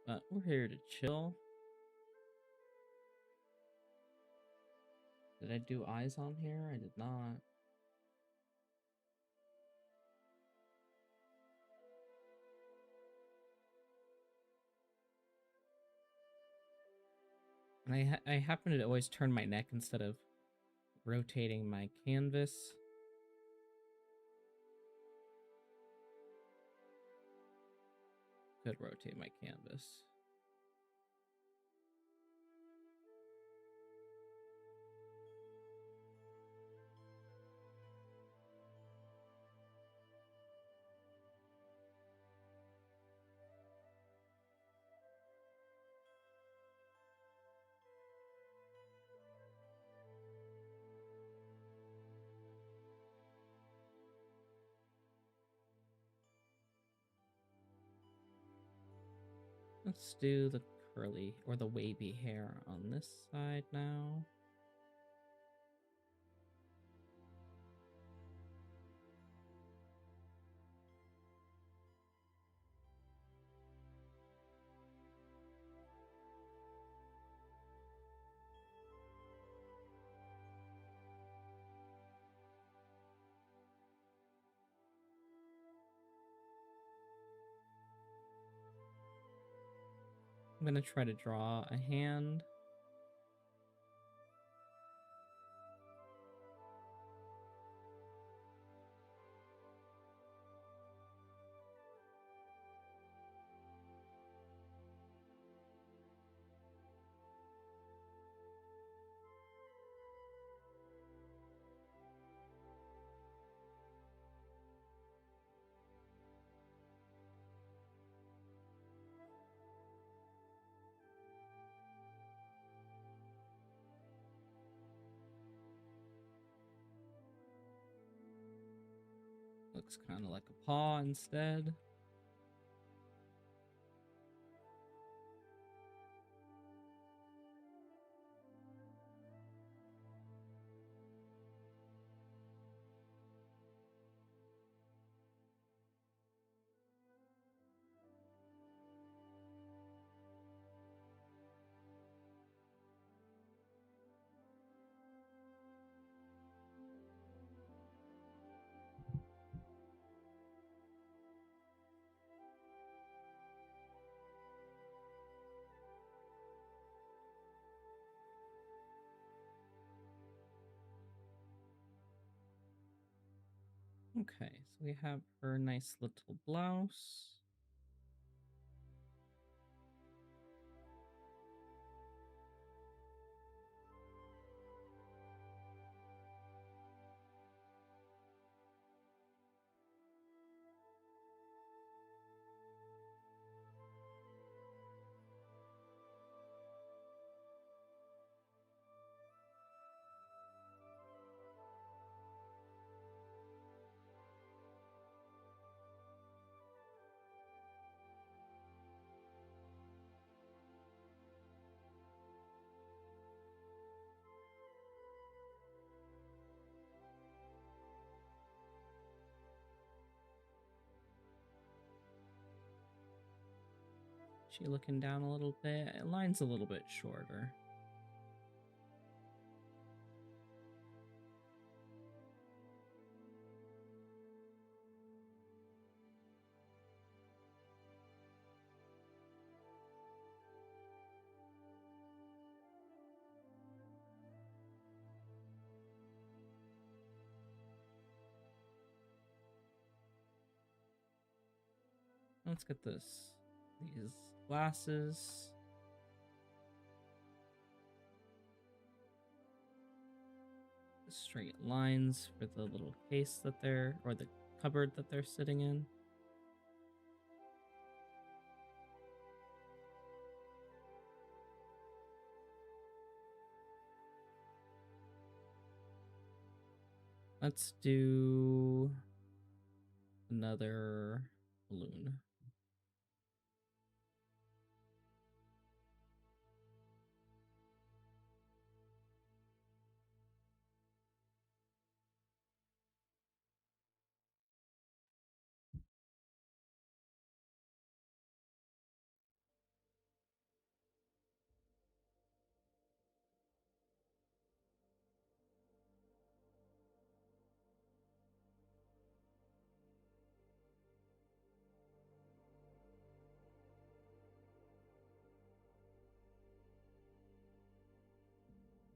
But we're here to chill. Did I do eyes on here? I did not. And I happen to always turn my neck instead of rotating my canvas. Could rotate my canvas. Let's do the curly or the wavy hair on this side now. I'm gonna try to draw a hand. Looks kind of like a paw instead. Okay, so we have her nice little blouse. She looking down a little bit. Line's a little bit shorter. Let's get these glasses. Straight lines for the little case that they're, or the cupboard that they're sitting in. Let's do another balloon.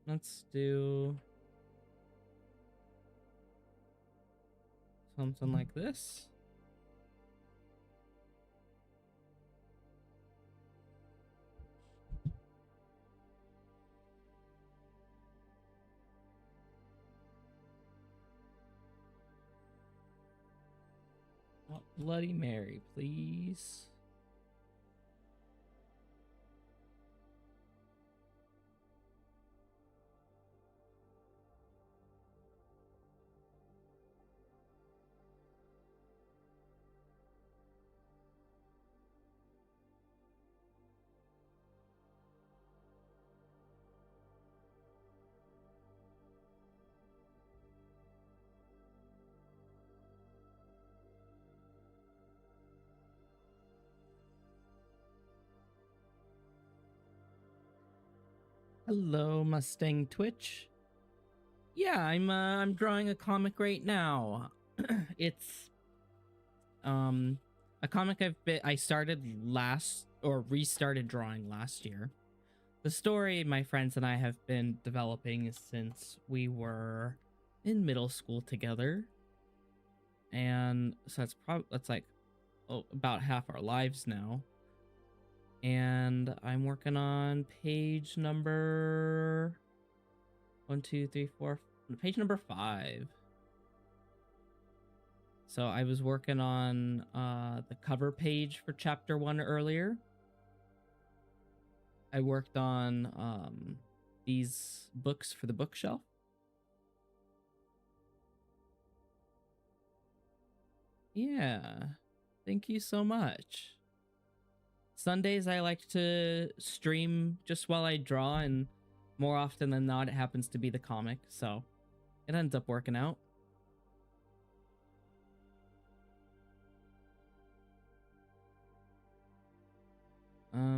Let's do something like this. Oh, Bloody Mary, please. Hello, Mustang Twitch. Yeah, I'm drawing a comic right now. It's a comic I started last or restarted drawing last year. The story my friends and I have been developing since we were in middle school together. And so that's like about half our lives now. And I'm working on page number page number 5. So I was working on the cover page for chapter 1 earlier. I worked on these books for the bookshelf. Yeah, thank you so much. Sundays I like to stream just while I draw, and more often than not it happens to be the comic, so it ends up working out.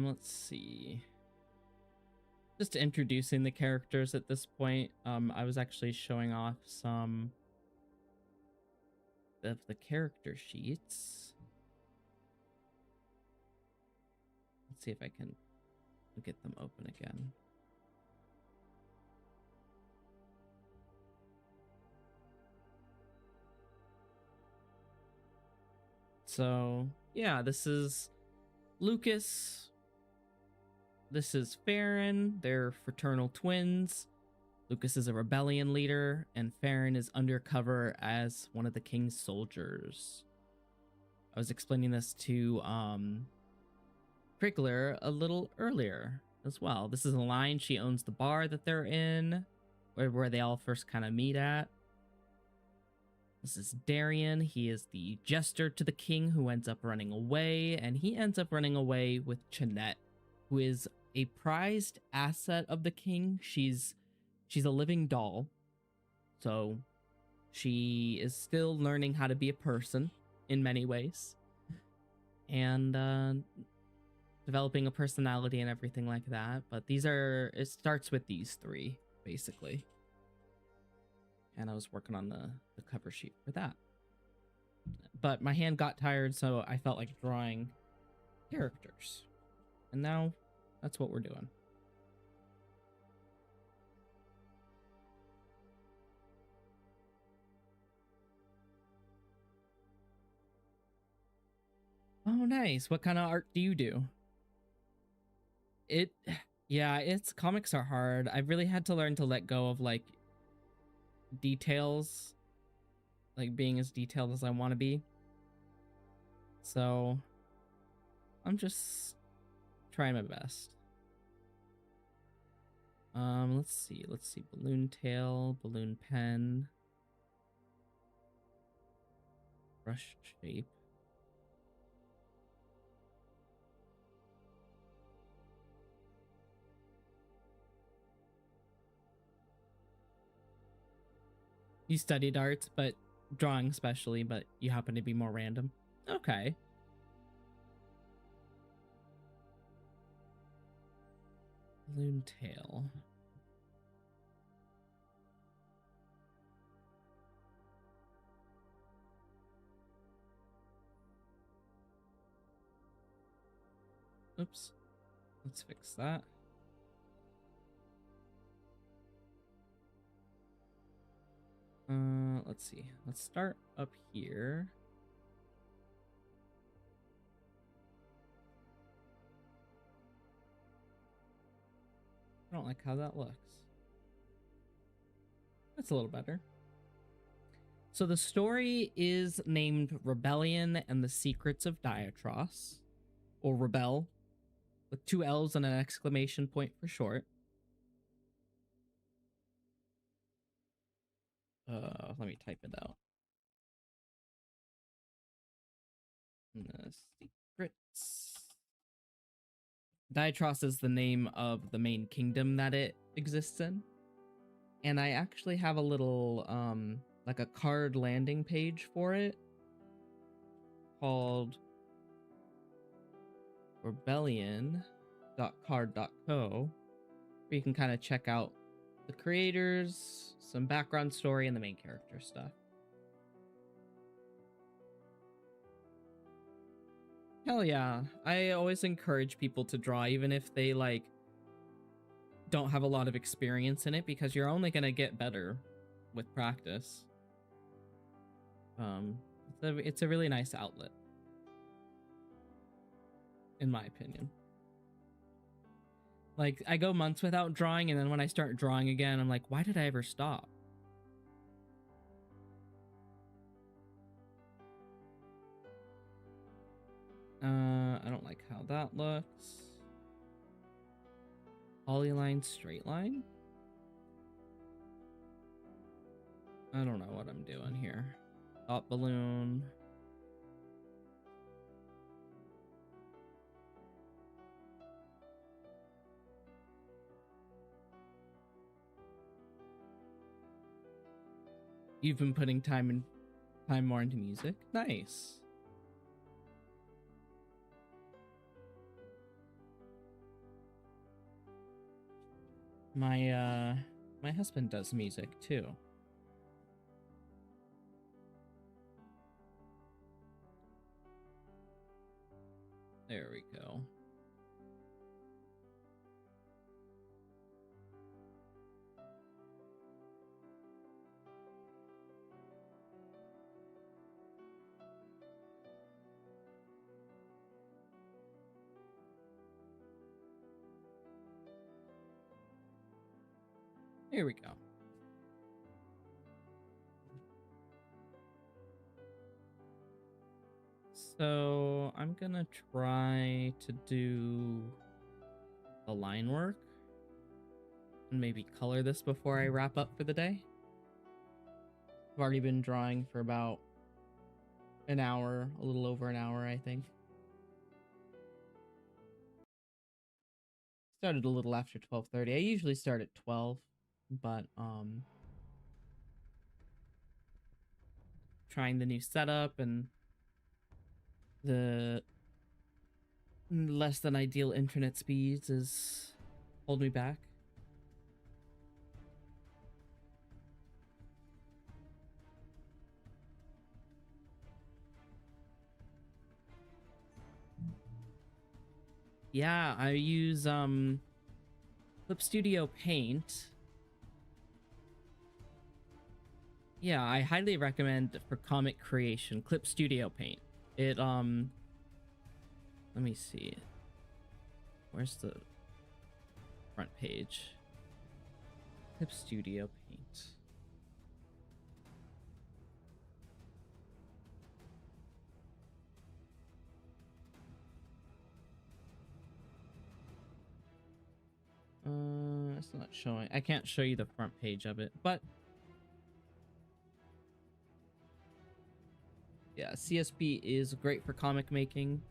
Let's see. Just introducing the characters at this point. I was actually showing off some of the character sheets. Let's see if I can get them open again. So, yeah, this is Lucas. This is Farron. They're fraternal twins. Lucas is a rebellion leader, and Farron is undercover as one of the king's soldiers. I was explaining this to Krigler a little earlier as well. This is a line. She owns the bar that they're in, where they all first kind of meet at. This is Darian. He is the jester to the king who ends up running away, and he ends up running away with Chinette, who is a prized asset of the king. She's a living doll, so she is still learning how to be a person in many ways, and developing a personality and everything like that. But it starts with these 3 basically, and I was working on the cover sheet for that, but my hand got tired, so I felt like drawing characters, and now that's what we're doing. Oh, nice. What kind of art do you do? Comics are hard. I've really had to learn to let go of like details, like being as detailed as I want to be. So I'm just trying my best. Let's see. Balloon tail, balloon pen, brush shape. You studied arts, but drawing especially, but you happen to be more random. Okay. Balloon tail. Oops. Let's fix that. Let's see. Let's start up here. I don't like how that looks. That's a little better. So the story is named Rebellion and the Secrets of Diatros, or Rebel, with 2 L's and an exclamation point for short. Let me type it out. The Secrets. Diatros is the name of the main kingdom that it exists in. And I actually have a little, like a card landing page for it called rebellion.card.co, where you can kind of check out the creators, some background story, and the main character stuff. Hell yeah. I always encourage people to draw, even if they like don't have a lot of experience in it, because you're only gonna get better with practice. It's a really nice outlet, in my opinion. Like, I go months without drawing, and then when I start drawing again, I'm like, why did I ever stop? I don't like how that looks. Polyline, straight line? I don't know what I'm doing here. Dot balloon. You've been putting time more into music? Nice. My husband does music too. There we go. Here we go. So I'm gonna try to do the line work and maybe color this before I wrap up for the day. I've already been drawing for about an hour, a little over an hour, I think. Started a little after 12:30. I usually start at 12, but trying the new setup and the less than ideal internet speeds is hold me back. Yeah, I use Clip Studio Paint. Yeah, I highly recommend for comic creation Clip Studio Paint. It let me see. Where's the front page? Clip Studio Paint. It's not showing. I can't show you the front page of it, but yeah, CSP is great for comic making.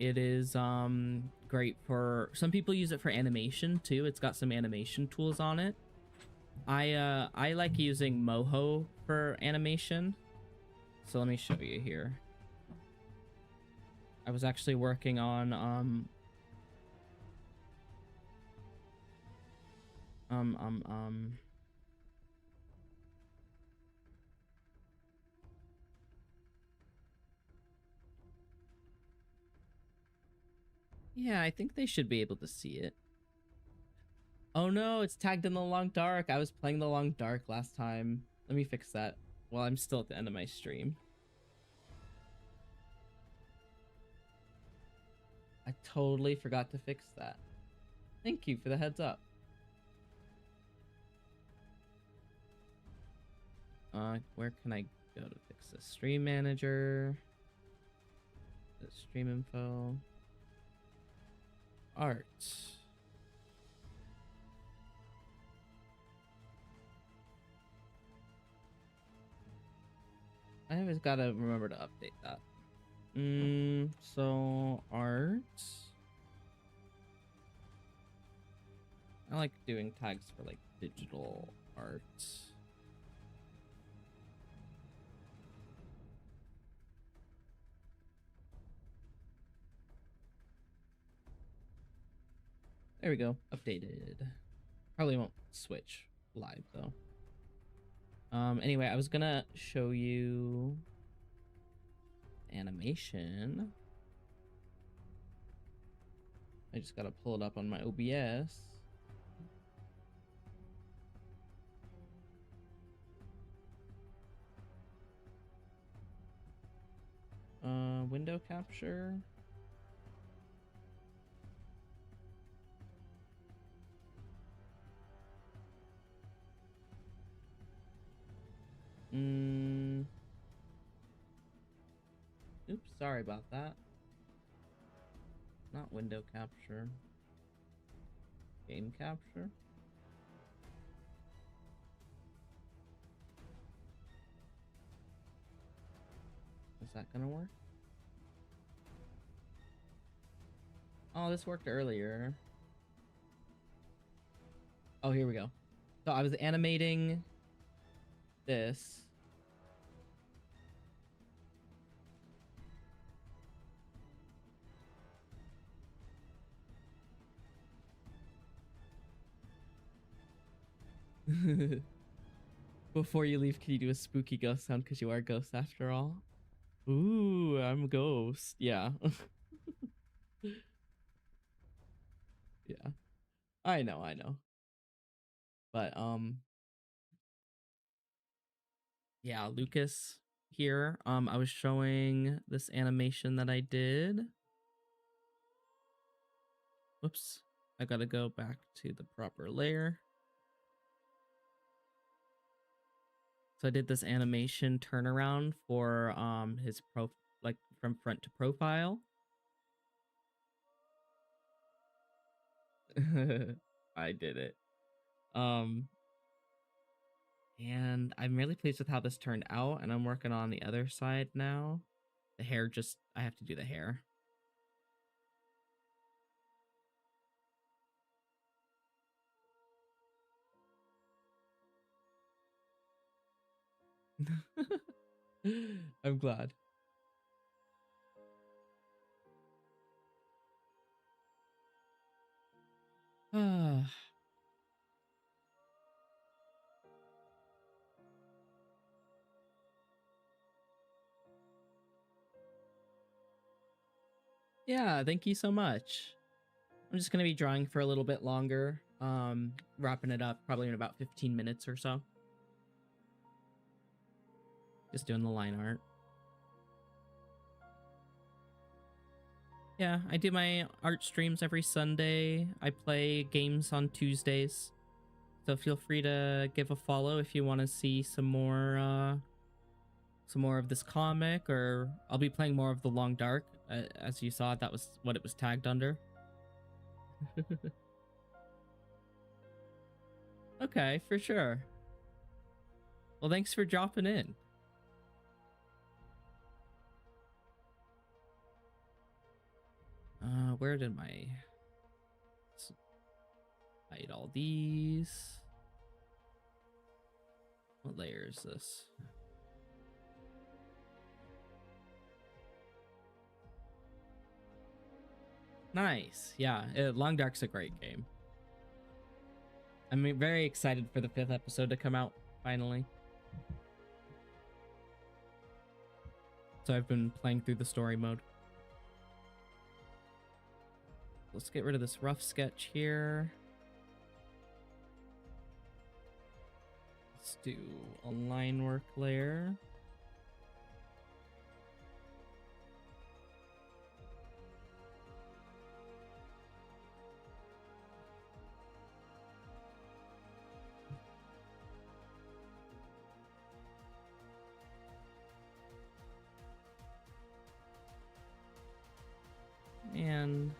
It is great for some people use it for animation too. It's got some animation tools on it. I like using Moho for animation. So let me show you here. I was actually working on yeah, I think they should be able to see it. Oh no, it's tagged in the long dark. I was playing the long dark last time. Let me fix that while I'm still at the end of my stream. I totally forgot to fix that. Thank you for the heads up. Where can I go to fix this? Stream manager. The stream info. Art. I always gotta remember to update that. So art. I like doing tags for like digital art. There we go. Updated. Probably won't switch live though. Anyway, I was gonna show you animation. I just gotta pull it up on my OBS. Window capture. Oops, sorry about that. Not window capture. Game capture. Is that gonna work? Oh, this worked earlier. Oh, here we go. So I was animating this. Before you leave, can you do a spooky ghost sound? Because you are a ghost after all. Ooh, I'm a ghost. Yeah. Yeah. I know, I know. But yeah, Lucas here. I was showing this animation that I did. Whoops. I gotta go back to the proper layer. So I did this animation turnaround for his like from front to profile. I did it. And I'm really pleased with how this turned out, and I'm working on the other side now. The hair I have to do the hair. I'm glad. Yeah, thank you so much. I'm just gonna be drawing for a little bit longer. Wrapping it up probably in about 15 minutes or so. Just doing the line art. Yeah, I do my art streams every Sunday. I play games on Tuesdays. So feel free to give a follow if you want to see some more of this comic, or I'll be playing more of the Long Dark. As you saw, that was what it was tagged under. Okay, for sure. Well, thanks for dropping in. Where did my hide all these? What layer is this? Nice. Yeah, Long Dark's a great game. I'm very excited for the 5th episode to come out finally. So I've been playing through the story mode. Let's get rid of this rough sketch here. Let's do a line work layer. And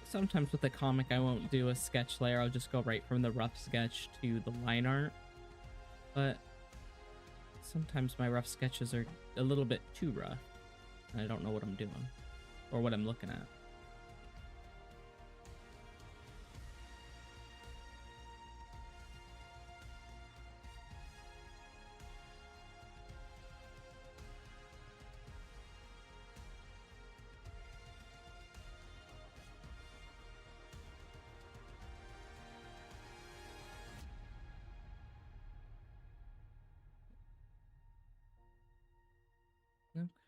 sometimes with the comic, I won't do a sketch layer. I'll just go right from the rough sketch to the line art. But sometimes my rough sketches are a little bit too rough. And I don't know what I'm doing or what I'm looking at.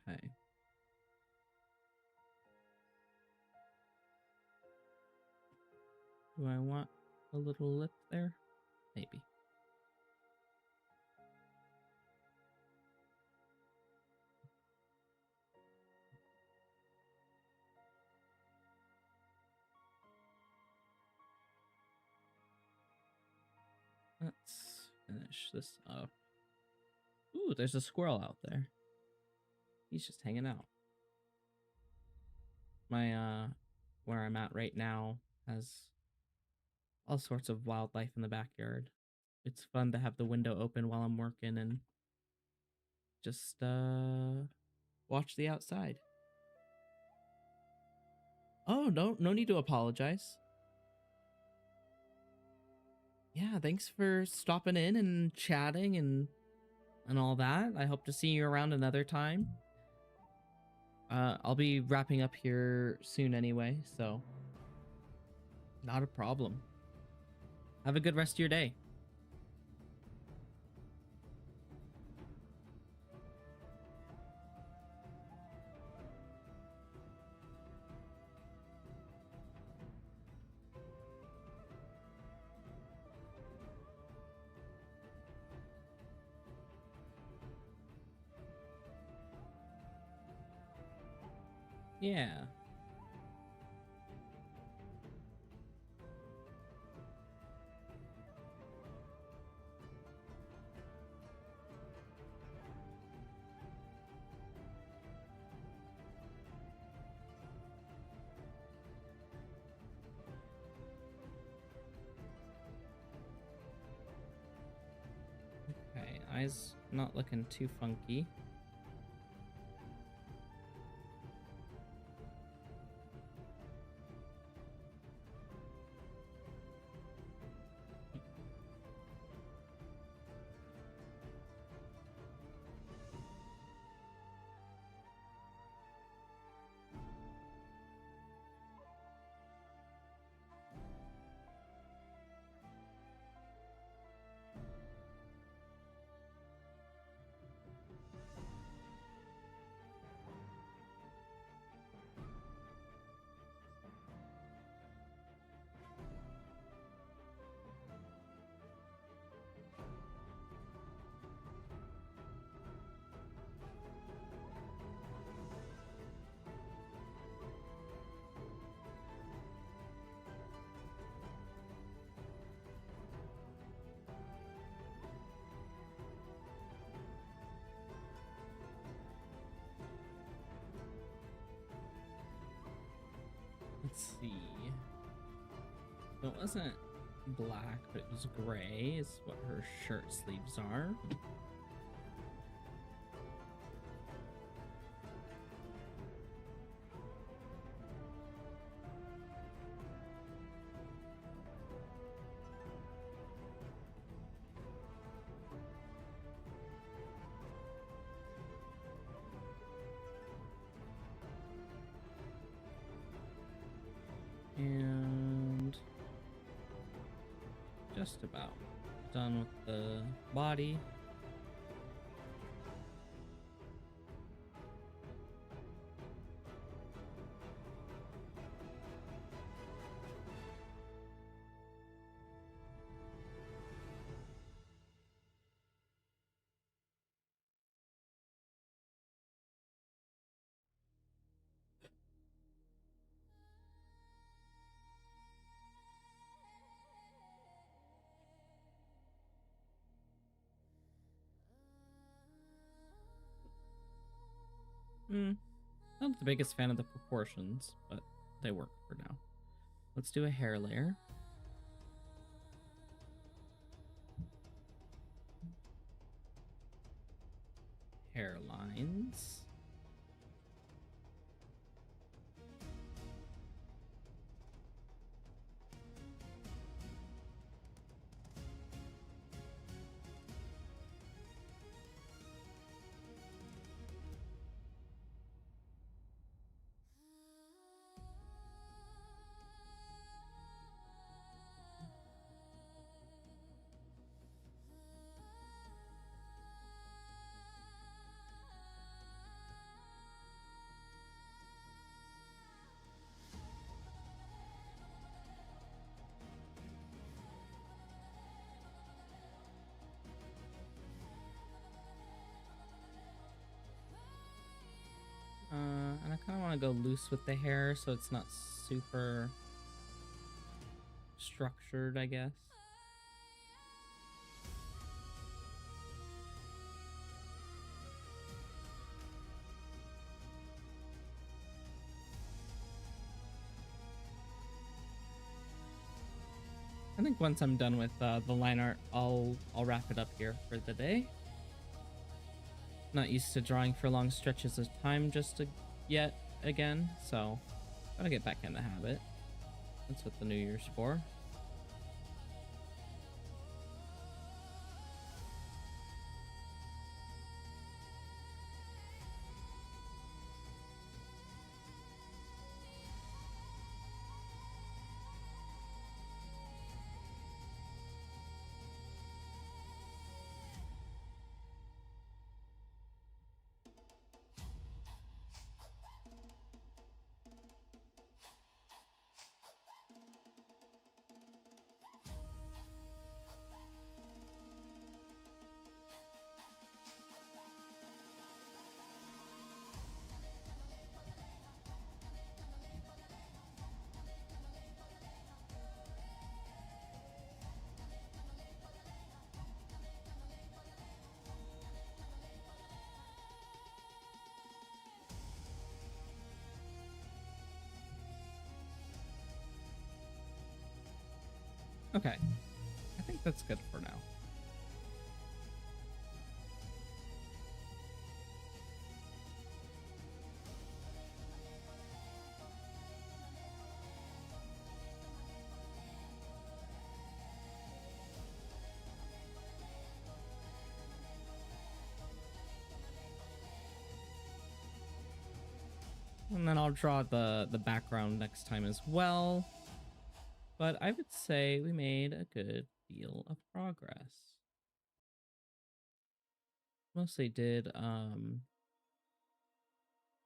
Okay. Do I want a little lip there? Maybe. Let's finish this up. Ooh, there's a squirrel out there. He's just hanging out. My where I'm at right now has all sorts of wildlife in the backyard. It's fun to have the window open while I'm working and just watch the outside. Oh, no need to apologize. Yeah, thanks for stopping in and chatting and all that. I hope to see you around another time. I'll be wrapping up here soon anyway, so not a problem. Have a good rest of your day. Yeah. Okay, eyes not looking too funky. Let's see. So it wasn't black, but it was gray is what her shirt sleeves are. And just about done with the body. Not the biggest fan of the proportions, but they work for now. Let's do a hair layer. Hairlines. go loose with the hair so it's not super structured, I guess. I think once I'm done with the line art, I'll wrap it up here for the day. Not used to drawing for long stretches of time yet again, so gotta get back in the habit. That's what the New Year's for. Okay, I think that's good for now. And then I'll draw the background next time as well. But I would say we made a good deal of progress. Mostly did,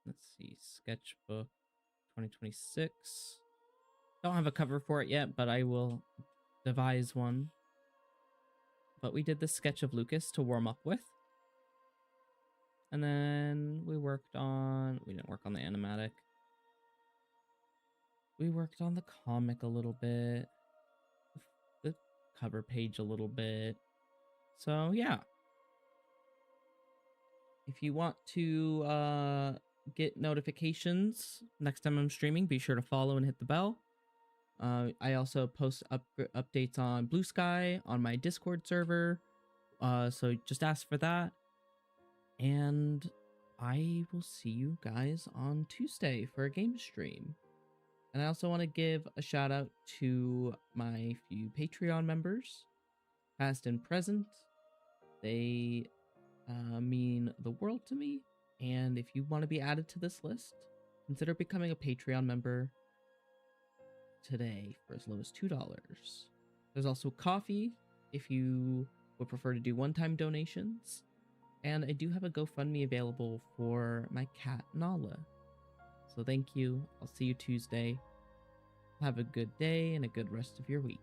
let's see, sketchbook 2026. Don't have a cover for it yet, but I will devise one. But we did the sketch of Lucas to warm up with. And then we didn't work on the animatic. We worked on the comic a little bit, the cover page a little bit. So yeah. If you want to get notifications next time I'm streaming, be sure to follow and hit the bell. I also post updates on Blue Sky on my Discord server. So just ask for that. And I will see you guys on Tuesday for a game stream. And I also want to give a shout out to my few Patreon members, past and present. They mean the world to me. And if you want to be added to this list, consider becoming a Patreon member today for as low as $2. There's also coffee if you would prefer to do one-time donations. And I do have a GoFundMe available for my cat, Nala. So thank you. I'll see you Tuesday. Have a good day and a good rest of your week.